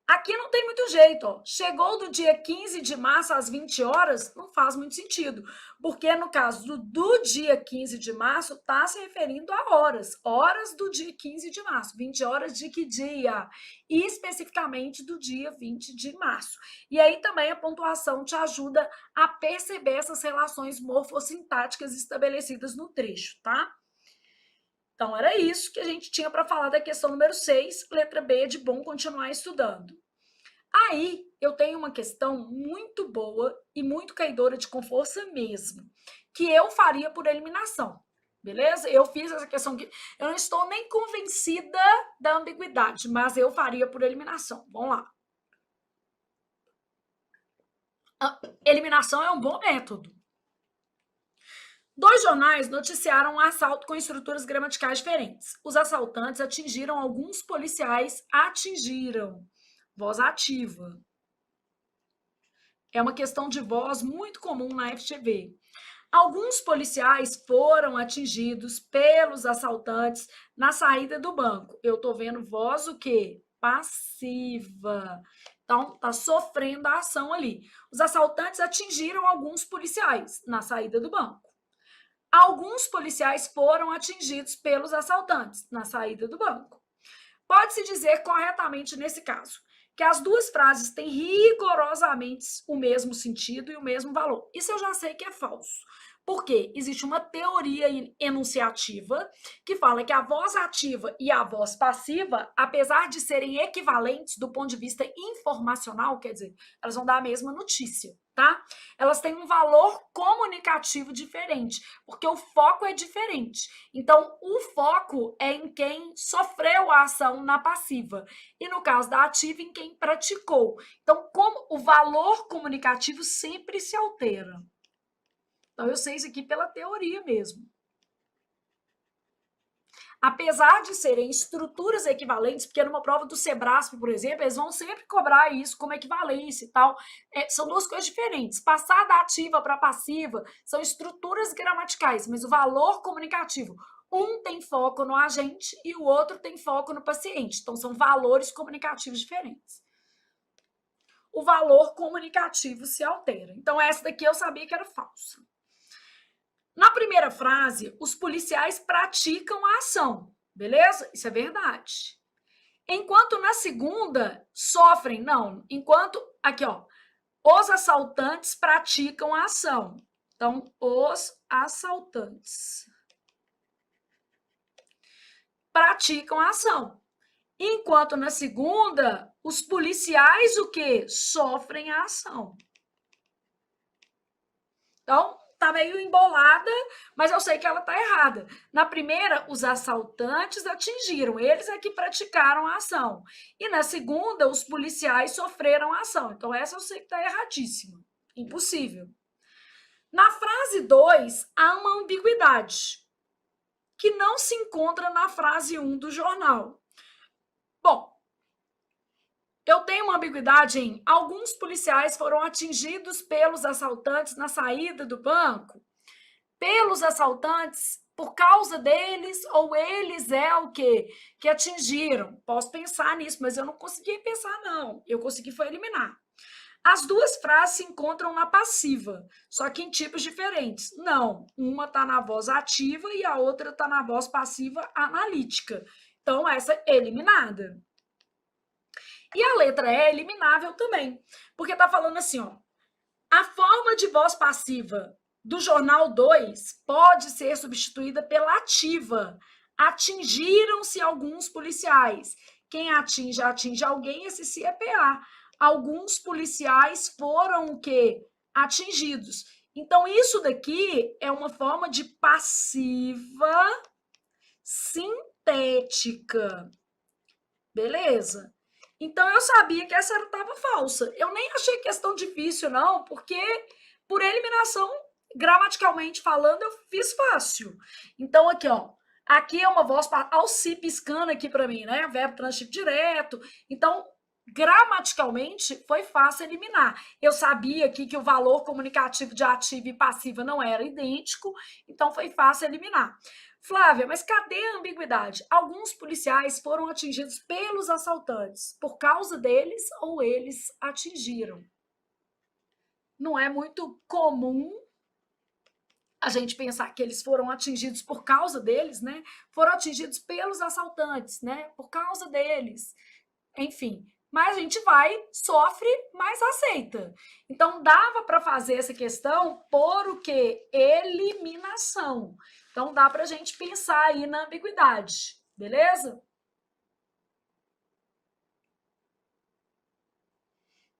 Aqui não tem muito jeito, ó. Chegou do dia 15 de março às 20 horas, não faz muito sentido, porque no caso do dia 15 de março, está se referindo a horas, horas do dia 15 de março, 20 horas de que dia? E especificamente do dia 20 de março. E aí também a pontuação te ajuda a perceber essas relações morfossintáticas estabelecidas no trecho, tá? Então, era isso que a gente tinha para falar da questão número 6, letra B, de bom continuar estudando. Aí, eu tenho uma questão muito boa e muito caidora de com força mesmo, que eu faria por eliminação, beleza? Eu fiz essa questão que eu não estou nem convencida da ambiguidade, mas eu faria por eliminação. Vamos lá. A eliminação é um bom método. 2 jornais noticiaram um assalto com estruturas gramaticais diferentes. Os assaltantes atingiram alguns policiais. Atingiram. Voz ativa. É uma questão de voz muito comum na FGV. Alguns policiais foram atingidos pelos assaltantes na saída do banco. Eu estou vendo voz o quê? Passiva. Então, está sofrendo a ação ali. Os assaltantes atingiram alguns policiais na saída do banco. Alguns policiais foram atingidos pelos assaltantes na saída do banco. Pode-se dizer corretamente nesse caso que as duas frases têm rigorosamente o mesmo sentido e o mesmo valor. Isso eu já sei que é falso. Porque existe uma teoria enunciativa que fala que a voz ativa e a voz passiva, apesar de serem equivalentes do ponto de vista informacional, quer dizer, elas vão dar a mesma notícia, tá? Elas têm um valor comunicativo diferente, porque o foco é diferente. Então, o foco é em quem sofreu a ação na passiva, e no caso da ativa, em quem praticou. Então, como o valor comunicativo sempre se altera. Então, eu sei isso aqui pela teoria mesmo. Apesar de serem estruturas equivalentes, porque numa prova do Sebrasp, por exemplo, eles vão sempre cobrar isso como equivalência e tal. São duas coisas diferentes. Passar da ativa para passiva são estruturas gramaticais, mas o valor comunicativo, um tem foco no agente e o outro tem foco no paciente. Então, são valores comunicativos diferentes. O valor comunicativo se altera. Então, essa daqui eu sabia que era falsa. Na primeira frase, os policiais praticam a ação. Beleza? Isso é verdade. Enquanto na segunda sofrem, não. Enquanto, aqui, ó, os assaltantes praticam a ação. Então, os assaltantes praticam a ação. Enquanto na segunda, os policiais o quê? Sofrem a ação. Então, tá meio embolada, mas eu sei que ela tá errada. Na primeira, os assaltantes atingiram, eles é que praticaram a ação. E na segunda, os policiais sofreram a ação. Então, essa eu sei que tá erradíssima. Impossível. Na frase 2, há uma ambiguidade que não se encontra na frase 1 do jornal. Bom, eu tenho uma ambiguidade em alguns policiais foram atingidos pelos assaltantes na saída do banco. Pelos assaltantes, por causa deles, ou eles é o quê? Que atingiram. Posso pensar nisso, mas eu não consegui pensar, não. Eu consegui foi eliminar. As duas frases se encontram na passiva, só que em tipos diferentes. Não, uma está na voz ativa e a outra está na voz passiva analítica. Então, essa é eliminada. E a letra E é eliminável também, porque está falando assim, ó, a forma de voz passiva do jornal 2 pode ser substituída pela ativa. Atingiram-se alguns policiais. Quem atinge alguém, esse se é PA. Alguns policiais foram o quê? Atingidos. Então, isso daqui é uma forma de passiva sintética. Beleza? Então, eu sabia que essa estava falsa. Eu nem achei questão difícil, não, porque por eliminação, gramaticalmente falando, eu fiz fácil. Então, aqui, ó. Aqui é uma voz Alci piscando aqui para mim, né? Verbo transitivo direto. Então, gramaticalmente, foi fácil eliminar. Eu sabia aqui que o valor comunicativo de ativa e passiva não era idêntico, então foi fácil eliminar. Flávia, mas cadê a ambiguidade? Alguns policiais foram atingidos pelos assaltantes. Por causa deles ou eles atingiram? Não é muito comum a gente pensar que eles foram atingidos por causa deles, né? Foram atingidos pelos assaltantes, né? Por causa deles. Enfim, mas a gente vai, sofre, mas aceita. Então, dava para fazer essa questão por o quê? Eliminação. Então, dá para a gente pensar aí na ambiguidade, beleza?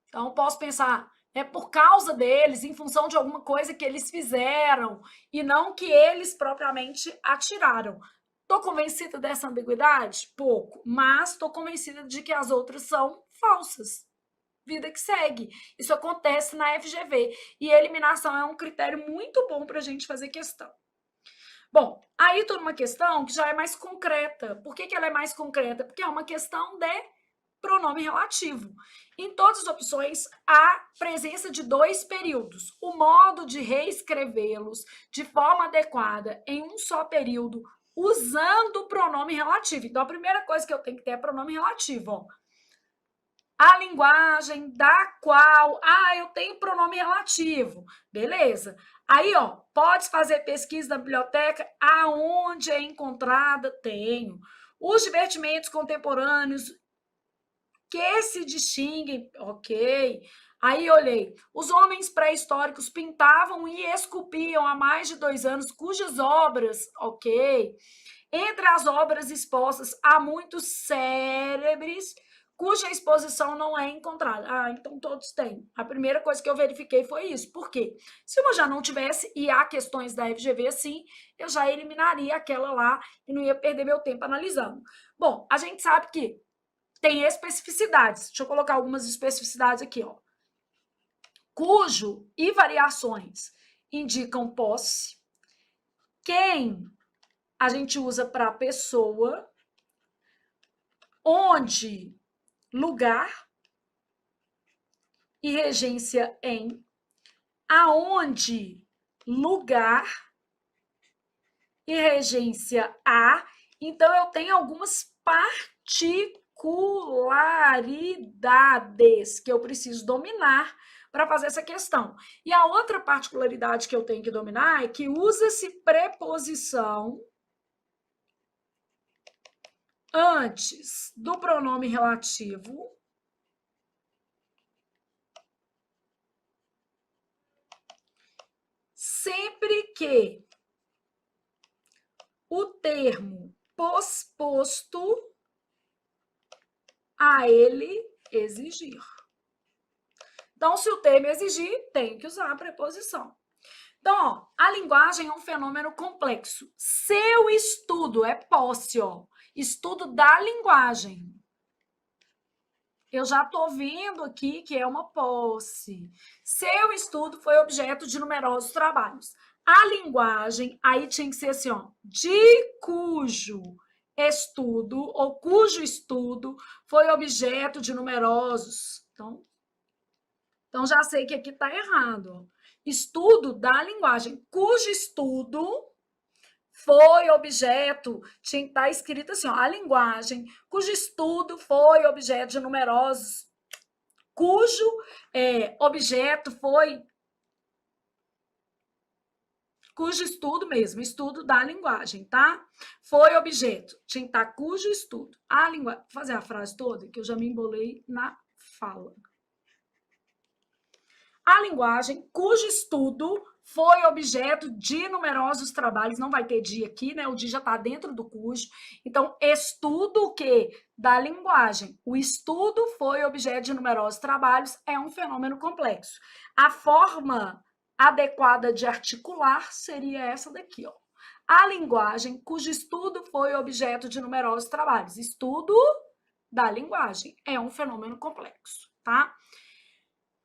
Então, posso pensar, é por causa deles, em função de alguma coisa que eles fizeram, e não que eles propriamente atiraram. Estou convencida dessa ambiguidade? Pouco, mas estou convencida de que as outras são falsas. Vida que segue. Isso acontece na FGV. E a eliminação é um critério muito bom para a gente fazer questão. Bom, aí estou numa questão que já é mais concreta. Por que ela é mais concreta? Porque é uma questão de pronome relativo. Em todas as opções, há presença de dois períodos. O modo de reescrevê-los de forma adequada em um só período, usando o pronome relativo. Então, a primeira coisa que eu tenho que ter é pronome relativo. Ó. A linguagem da qual... Ah, eu tenho pronome relativo. Beleza. Aí, ó, pode fazer pesquisa na biblioteca aonde é encontrada? Tenho. Os divertimentos contemporâneos que se distinguem, ok. Aí olhei, os homens pré-históricos pintavam e esculpiam há mais de 2 anos, cujas obras, ok. Entre as obras expostas, há muitos célebres cuja exposição não é encontrada. Ah, então todos têm. A primeira coisa que eu verifiquei foi isso. Por quê? Se eu já não tivesse, e há questões da FGV assim, eu já eliminaria aquela lá e não ia perder meu tempo analisando. Bom, a gente sabe que tem especificidades. Deixa eu colocar algumas especificidades aqui, ó. Cujo e variações indicam posse. Quem a gente usa para pessoa. Onde, lugar. E regência em. Aonde, lugar. E regência a. Então, eu tenho algumas particularidades que eu preciso dominar para fazer essa questão. E a outra particularidade que eu tenho que dominar é que usa-se preposição antes do pronome relativo sempre que o termo posposto a ele exigir. Então, se o termo exigir, tem que usar a preposição. Então, ó, a linguagem é um fenômeno complexo. Seu estudo é posse, ó. Estudo da linguagem. Eu já estou vendo aqui que é uma posse. Seu estudo foi objeto de numerosos trabalhos. A linguagem, aí tinha que ser assim, ó, de cujo estudo ou cujo estudo foi objeto de numerosos. Então já sei que aqui está errado. Estudo da linguagem, cujo estudo foi objeto, tinha que estar escrito assim, ó, a linguagem, cujo estudo foi objeto de numerosos, cujo objeto foi, cujo estudo mesmo, estudo da linguagem, tá? Foi objeto, tinha que estar cujo estudo. A linguagem, vou fazer a frase toda, que eu já me embolei na fala. A linguagem, cujo estudo foi objeto de numerosos trabalhos, não vai ter de aqui, né? O de já está dentro do cujo. Então, estudo o quê? Da linguagem. O estudo foi objeto de numerosos trabalhos, é um fenômeno complexo. A forma adequada de articular seria essa daqui, ó. A linguagem, cujo estudo foi objeto de numerosos trabalhos. Estudo da linguagem é um fenômeno complexo, tá?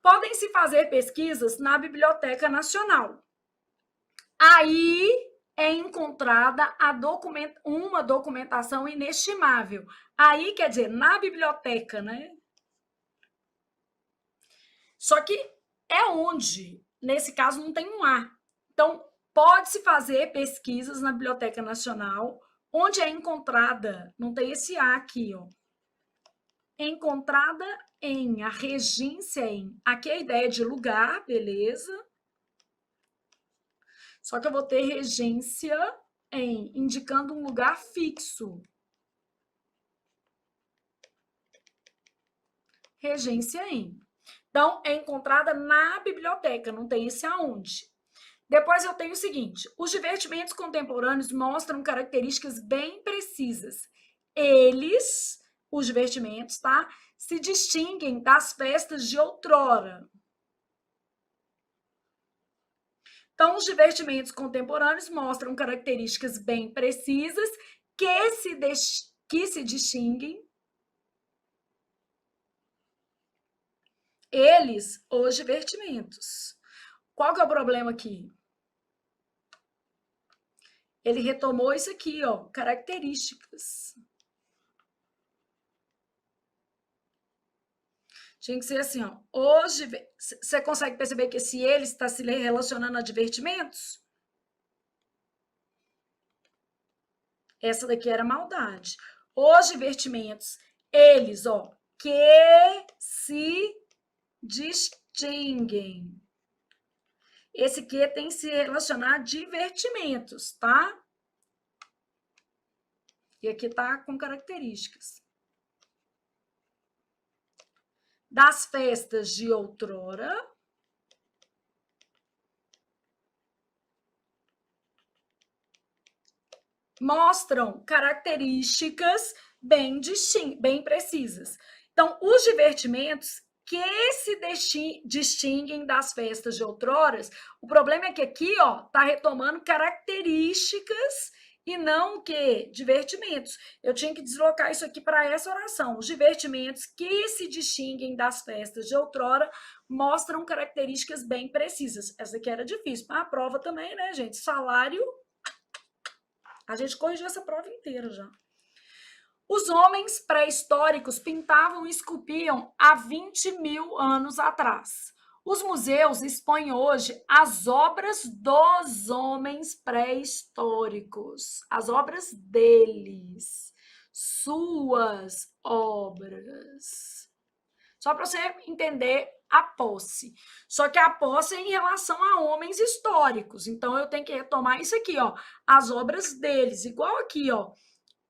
Podem se fazer pesquisas na Biblioteca Nacional. Aí é encontrada uma documentação inestimável. Aí quer dizer, na biblioteca, né? Só que é onde, nesse caso, não tem um A. Então, pode-se fazer pesquisas na Biblioteca Nacional, onde é encontrada, não tem esse A aqui, ó. Encontrada em, a regência em. Aqui é a ideia de lugar, beleza? Só que eu vou ter regência em, indicando um lugar fixo. Regência em. Então, é encontrada na biblioteca, não tem esse aonde. Depois eu tenho o seguinte, os divertimentos contemporâneos mostram características bem precisas. Eles, os divertimentos, tá? Se distinguem das festas de outrora. Então, os divertimentos contemporâneos mostram características bem precisas que se distinguem. Eles, os divertimentos. Qual que é o problema aqui? Ele retomou isso aqui, ó, características. Tinha que ser assim, ó. Hoje, você consegue perceber que esse ele está se relacionando a divertimentos? Essa daqui era maldade. Os divertimentos, eles, ó, que se distinguem. Esse que tem que se relacionar a divertimentos, tá? E aqui tá com características. Das festas de outrora. Mostram características bem precisas. Então, os divertimentos que se distinguem das festas de outroras, o problema é que aqui, ó, tá retomando características e não o quê? Divertimentos. Eu tinha que deslocar isso aqui para essa oração. Os divertimentos que se distinguem das festas de outrora mostram características bem precisas. Essa aqui era difícil. A prova também, né, gente? Salário. A gente corrigiu essa prova inteira já. Os homens pré-históricos pintavam e esculpiam há 20 mil anos atrás. Os museus expõem hoje as obras dos homens pré-históricos, as obras deles, suas obras. Só para você entender a posse. Só que a posse é em relação a homens históricos. Então, eu tenho que retomar isso aqui, ó. As obras deles. Igual aqui, ó.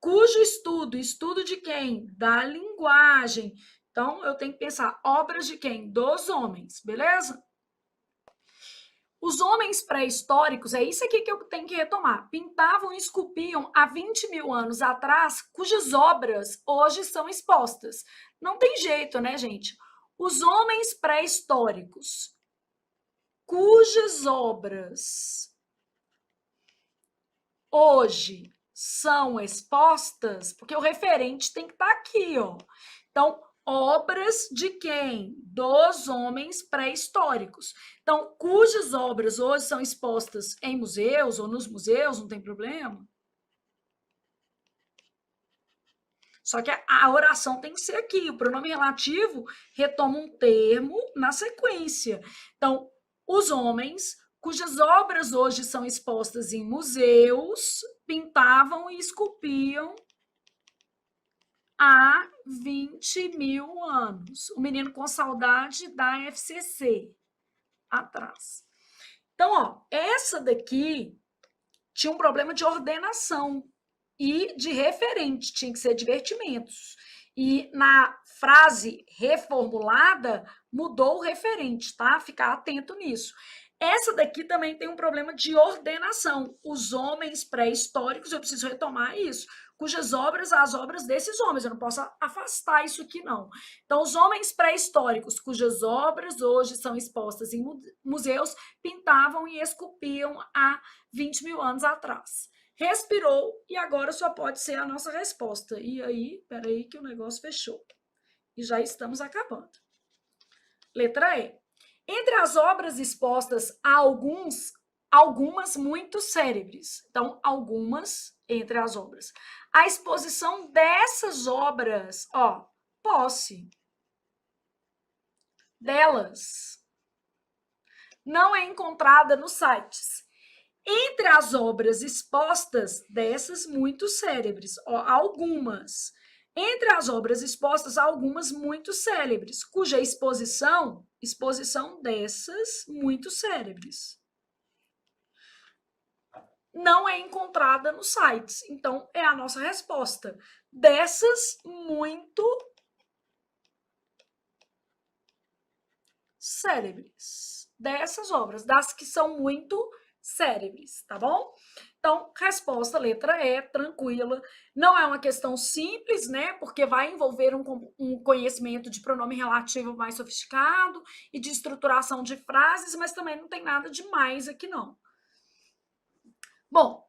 cujo estudo de quem? Da linguagem. Então, eu tenho que pensar, obras de quem? Dos homens, beleza? Os homens pré-históricos, é isso aqui que eu tenho que retomar, pintavam e esculpiam há 20 mil anos atrás, cujas obras hoje são expostas. Não tem jeito, né, gente? Os homens pré-históricos, cujas obras hoje são expostas, porque o referente tem que estar aqui, ó. Então, obras de quem? Dos homens pré-históricos. Então, cujas obras hoje são expostas em museus ou nos museus, não tem problema. Só que a oração tem que ser aqui. O pronome relativo retoma um termo na sequência. Então, os homens cujas obras hoje são expostas em museus pintavam e esculpiam há 20 mil anos. O menino com saudade da FCC atrás. Então, ó, essa daqui tinha um problema de ordenação e de referente, tinha que ser divertimentos. E na frase reformulada, mudou o referente, tá? Ficar atento nisso. Essa daqui também tem um problema de ordenação. Os homens pré-históricos, eu preciso retomar isso, cujas obras, as obras desses homens, eu não posso afastar isso aqui, não. Então, os homens pré-históricos, cujas obras hoje são expostas em museus, pintavam e esculpiam há 20 mil anos atrás. Respirou e agora só pode ser a nossa resposta. E aí, peraí que o negócio fechou. E já estamos acabando. Letra E. Entre as obras expostas há algumas muito célebres. Então, algumas entre as obras. A exposição dessas obras, ó, posse delas não é encontrada nos sites. Entre as obras expostas dessas muito célebres, ó, algumas. Entre as obras expostas, há algumas muito célebres, cuja exposição dessas muito célebres, não é encontrada nos sites. Então, é a nossa resposta. Dessas muito célebres. Dessas obras, das que são muito célebres, tá bom? Então, resposta letra E, tranquila. Não é uma questão simples, né? Porque vai envolver um conhecimento de pronome relativo mais sofisticado e de estruturação de frases, mas também não tem nada demais aqui, não. Bom,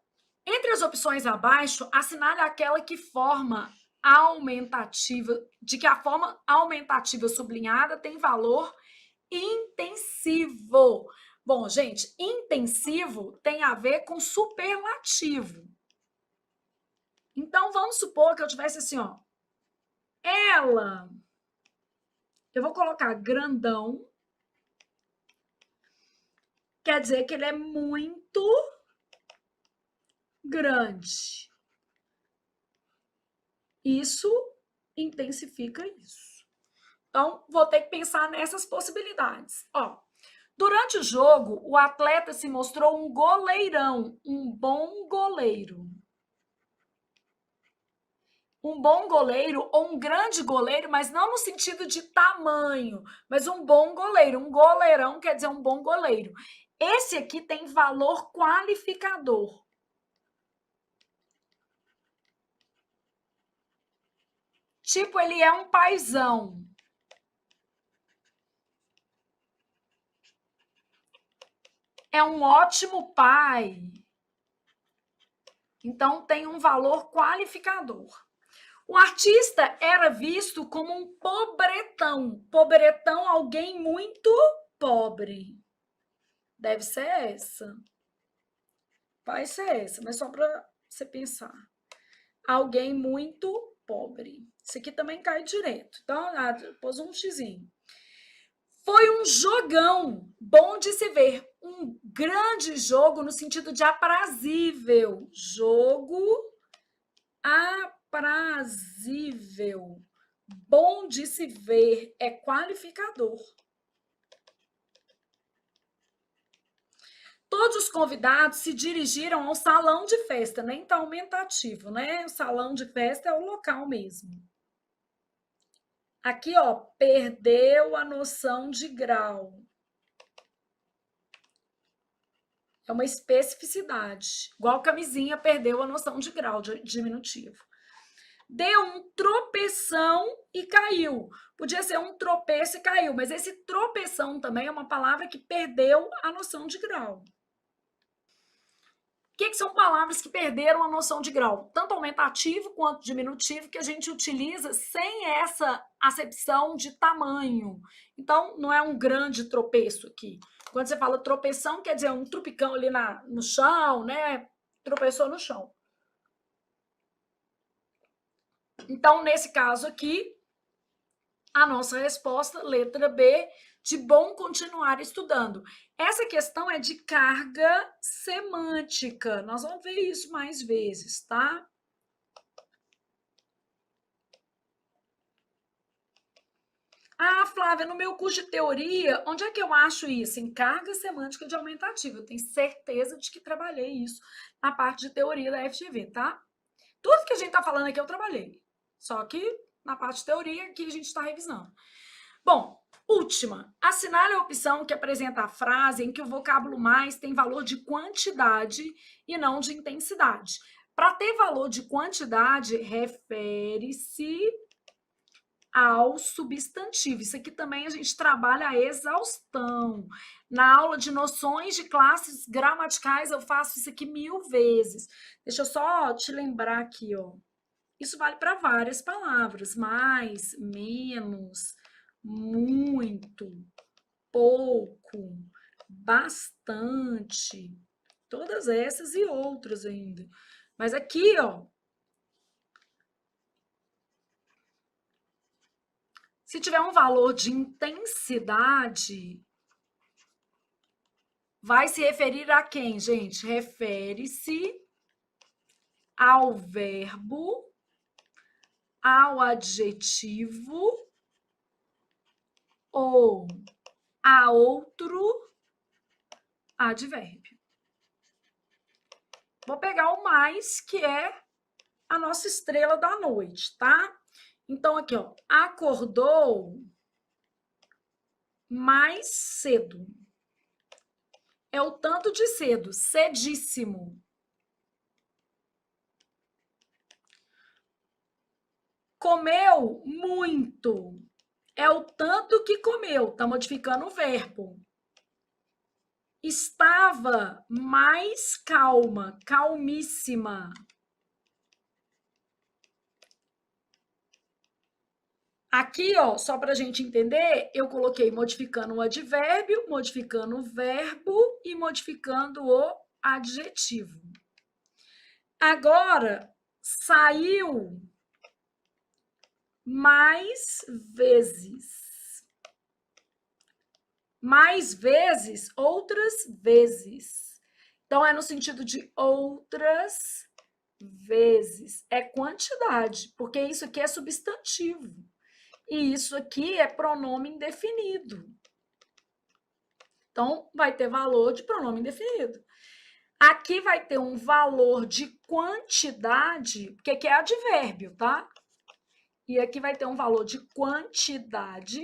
entre as opções abaixo, assinale aquela que forma aumentativa, de que a forma aumentativa sublinhada tem valor intensivo. Bom, gente, intensivo tem a ver com superlativo. Então, vamos supor que eu tivesse assim, ó. Ela. Eu vou colocar grandão. Quer dizer que ele é muito grande. Isso intensifica isso. Então, vou ter que pensar nessas possibilidades. Ó, durante o jogo, o atleta se mostrou um goleirão, um bom goleiro. Um bom goleiro ou um grande goleiro, mas não no sentido de tamanho, mas um bom goleiro. Um goleirão quer dizer um bom goleiro. Esse aqui tem valor qualificador. Tipo, ele é um paizão. É um ótimo pai. Então, tem um valor qualificador. O artista era visto como um pobretão. Pobretão, alguém muito pobre. Deve ser essa. Vai ser essa, mas só para você pensar. Alguém muito pobre. Isso aqui também cai direto. Então, pôs um xizinho. Foi um jogão, bom de se ver. Um grande jogo no sentido de aprazível. Jogo aprazível. Bom de se ver é qualificador. Todos os convidados se dirigiram ao salão de festa, nem tá aumentativo, né? O salão de festa é o local mesmo. Aqui, ó, perdeu a noção de grau. É uma especificidade. Igual camisinha perdeu a noção de grau, de diminutivo. Deu um tropeção e caiu. Podia ser um tropeço e caiu, mas esse tropeção também é uma palavra que perdeu a noção de grau. O que são palavras que perderam a noção de grau? Tanto aumentativo quanto diminutivo, que a gente utiliza sem essa acepção de tamanho. Então, não é um grande tropeço aqui. Quando você fala tropeção, quer dizer um trupicão ali no chão, né? Tropeçou no chão. Então, nesse caso aqui, a nossa resposta, letra B, de bom continuar estudando. Essa questão é de carga semântica. Nós vamos ver isso mais vezes, tá? Ah, Flávia, no meu curso de teoria, onde é que eu acho isso? Em carga semântica de aumentativo. Eu tenho certeza de que trabalhei isso na parte de teoria da FGV, tá? Tudo que a gente tá falando aqui eu trabalhei. Só que na parte de teoria aqui a gente está revisando. Bom, última. Assinale a opção que apresenta a frase em que o vocábulo mais tem valor de quantidade e não de intensidade. Para ter valor de quantidade, refere-se ao substantivo. Isso aqui também a gente trabalha a exaustão. Na aula de noções de classes gramaticais, eu faço isso aqui 1000 vezes. Deixa eu só te lembrar aqui, ó. Isso vale para várias palavras. Mais, menos, muito, pouco, bastante. Todas essas e outras ainda. Mas aqui, ó, se tiver um valor de intensidade, vai se referir a quem, gente? Refere-se ao verbo, ao adjetivo ou a outro advérbio. Vou pegar o mais, que é a nossa estrela da noite, tá? Então, aqui, ó, acordou mais cedo. É o tanto de cedo, cedíssimo. Comeu muito. É o tanto que comeu, tá modificando o verbo. Estava mais calma, calmíssima. Aqui, ó, só para a gente entender, eu coloquei modificando o advérbio, modificando o verbo e modificando o adjetivo. Agora, saiu mais vezes. Mais vezes, outras vezes. Então, é no sentido de outras vezes. É quantidade, porque isso aqui é substantivo. E isso aqui é pronome indefinido. Então, vai ter valor de pronome indefinido. Aqui vai ter um valor de quantidade, porque aqui é advérbio, tá? E aqui vai ter um valor de quantidade.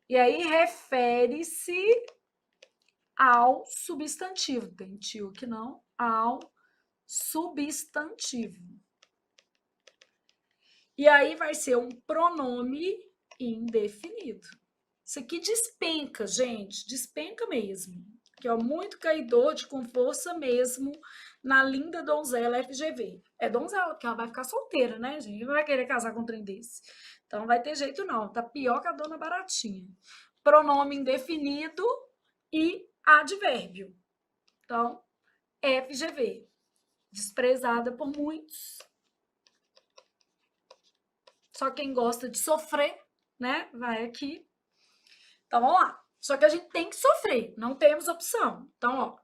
E aí, refere-se ao substantivo. Tem tio que não, ao substantivo. E aí vai ser um pronome indefinido. Isso aqui despenca, gente, despenca mesmo. Que é muito caidor de com força mesmo na linda donzela FGV. É donzela, porque ela vai ficar solteira, né, gente? Não vai querer casar com um trem desse. Então, não vai ter jeito não. Tá pior que a dona baratinha. Pronome indefinido e advérbio. Então, FGV. Desprezada por muitos. Só quem gosta de sofrer, né, vai aqui. Então, vamos lá. Só que a gente tem que sofrer, não temos opção. Então, ó.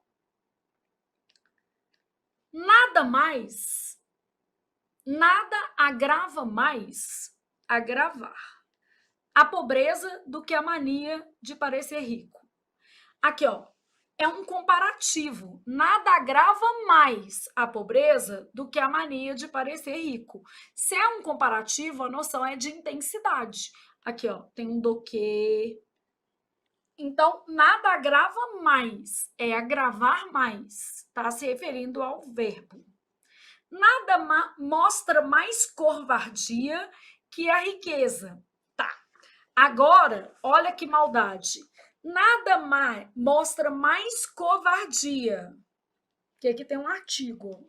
Nada mais, nada agrava mais, agravar, a pobreza do que a mania de parecer rico. Aqui, ó, é um comparativo. Nada agrava mais a pobreza do que a mania de parecer rico. Se é um comparativo, a noção é de intensidade. Aqui, ó, tem um do que. Então, nada agrava mais, é agravar mais. Está se referindo ao verbo. Nada mostra mais covardia que a riqueza. Tá. Agora, olha que maldade. Nada mais mostra mais covardia. Que aqui tem um artigo.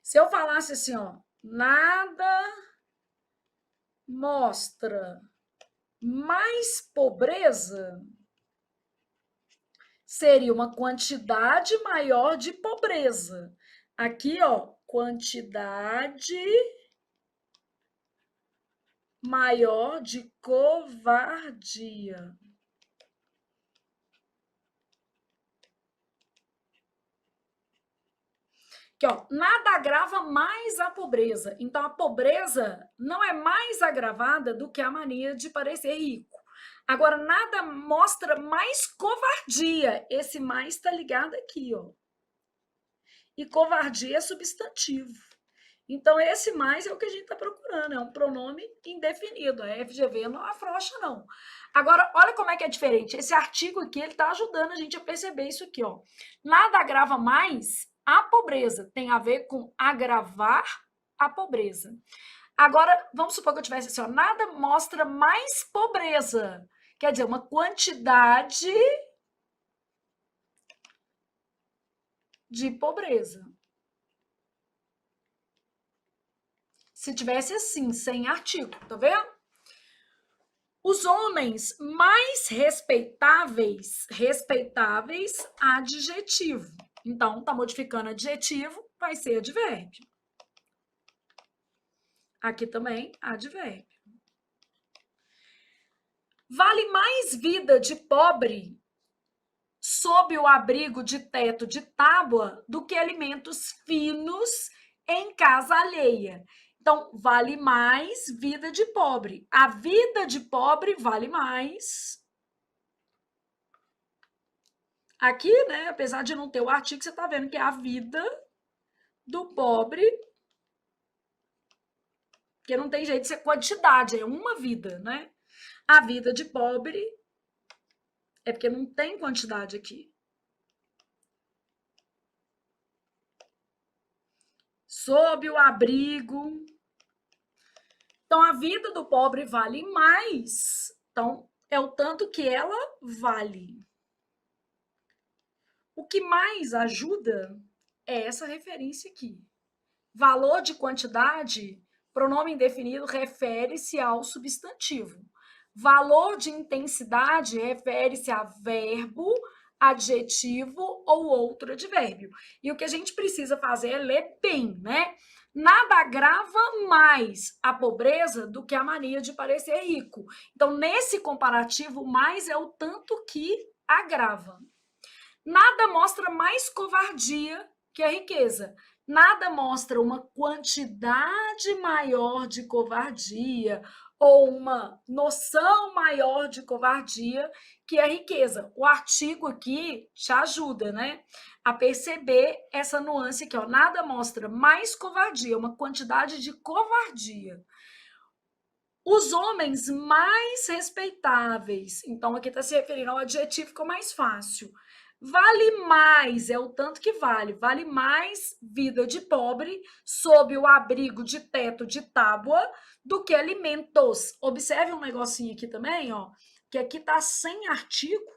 Se eu falasse assim, ó, nada mostra mais pobreza, seria uma quantidade maior de pobreza. Aqui, ó, quantidade maior de covardia. Aqui, ó, nada agrava mais a pobreza. Então, a pobreza não é mais agravada do que a mania de parecer rico. Agora, nada mostra mais covardia. Esse mais está ligado aqui, ó. E covardia é substantivo. Então, esse mais é o que a gente está procurando, é um pronome indefinido. A FGV não afrouxa, não. Agora, olha como é que é diferente. Esse artigo aqui, ele está ajudando a gente a perceber isso aqui, ó. Nada agrava mais a pobreza. Tem a ver com agravar a pobreza. Agora, vamos supor que eu tivesse assim, ó, nada mostra mais pobreza. Quer dizer, uma quantidade de pobreza. Se tivesse assim, sem artigo, tá vendo? Os homens mais respeitáveis, adjetivo. Então, tá modificando adjetivo, vai ser advérbio. Aqui também, advérbio. Vale mais vida de pobre sob o abrigo de teto de tábua do que alimentos finos em casa alheia. Então, vale mais vida de pobre. A vida de pobre vale mais. Aqui, né, apesar de não ter o artigo, você está vendo que é a vida do pobre, porque não tem jeito de ser quantidade, é uma vida, né? A vida de pobre é porque não tem quantidade aqui. Sob o abrigo. Então, a vida do pobre vale mais. Então, é o tanto que ela vale. O que mais ajuda é essa referência aqui. Valor de quantidade, pronome indefinido, refere-se ao substantivo. Valor de intensidade refere-se a verbo, adjetivo ou outro advérbio. E o que a gente precisa fazer é ler bem, né? Nada agrava mais a pobreza do que a mania de parecer rico. Então, nesse comparativo, mais é o tanto que agrava. Nada mostra mais covardia que a riqueza. Nada mostra uma quantidade maior de covardia ou uma noção maior de covardia que a riqueza. O artigo aqui te ajuda, né, a perceber essa nuance aqui, ó. Nada mostra mais covardia, uma quantidade de covardia. Os homens mais respeitáveis. Então, aqui está se referindo ao adjetivo, ficou mais fácil. Vale mais, é o tanto que vale. Vale mais vida de pobre sob o abrigo de teto de tábua do que alimentos. Observe um negocinho aqui também, ó, que aqui tá sem artigo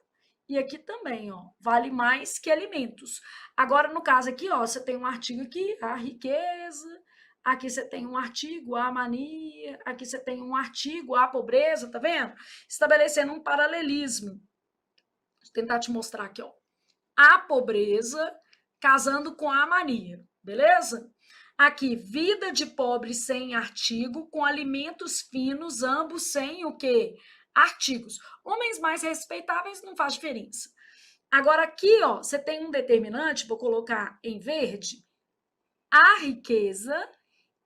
e aqui também, ó, vale mais que alimentos. Agora, no caso aqui, ó, você tem um artigo aqui, a riqueza. Aqui você tem um artigo, a mania. Aqui você tem um artigo, a pobreza, tá vendo? Estabelecendo um paralelismo. Vou tentar te mostrar aqui, ó. A pobreza casando com a mania, beleza? Aqui, vida de pobre sem artigo, com alimentos finos, ambos sem o quê? Artigos. Homens mais respeitáveis não faz diferença. Agora, aqui, ó, você tem um determinante, vou colocar em verde, a riqueza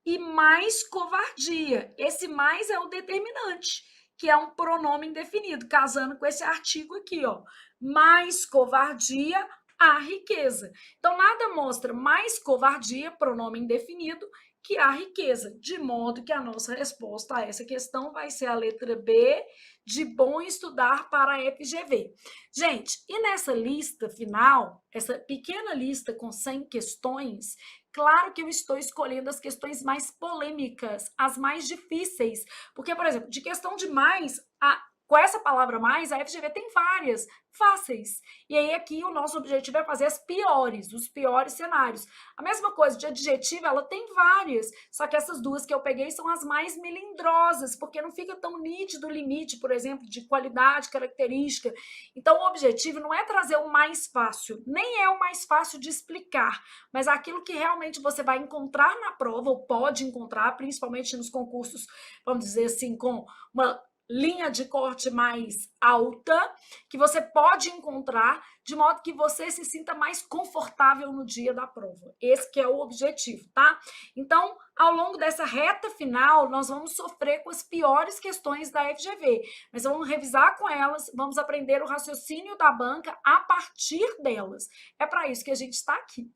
e mais covardia. Esse mais é o determinante, que é um pronome indefinido, casando com esse artigo aqui, ó. Mais covardia, a riqueza. Então, nada mostra mais covardia, pronome indefinido, que a riqueza, de modo que a nossa resposta a essa questão vai ser a letra B, de bom estudar para a FGV. Gente, e nessa lista final, essa pequena lista com 100 questões, claro que eu estou escolhendo as questões mais polêmicas, as mais difíceis, porque, por exemplo, de questão de mais, com essa palavra mais, a FGV tem várias fáceis. E aí aqui o nosso objetivo é fazer as piores, os piores cenários. A mesma coisa de adjetivo, ela tem várias, só que essas duas que eu peguei são as mais melindrosas, porque não fica tão nítido o limite, por exemplo, de qualidade, característica. Então o objetivo não é trazer o mais fácil, nem é o mais fácil de explicar, mas aquilo que realmente você vai encontrar na prova, ou pode encontrar, principalmente nos concursos, vamos dizer assim, com uma linha de corte mais alta, que você pode encontrar, de modo que você se sinta mais confortável no dia da prova. Esse que é o objetivo, tá? Então, ao longo dessa reta final, nós vamos sofrer com as piores questões da FGV, mas vamos revisar com elas, vamos aprender o raciocínio da banca a partir delas. É para isso que a gente está aqui.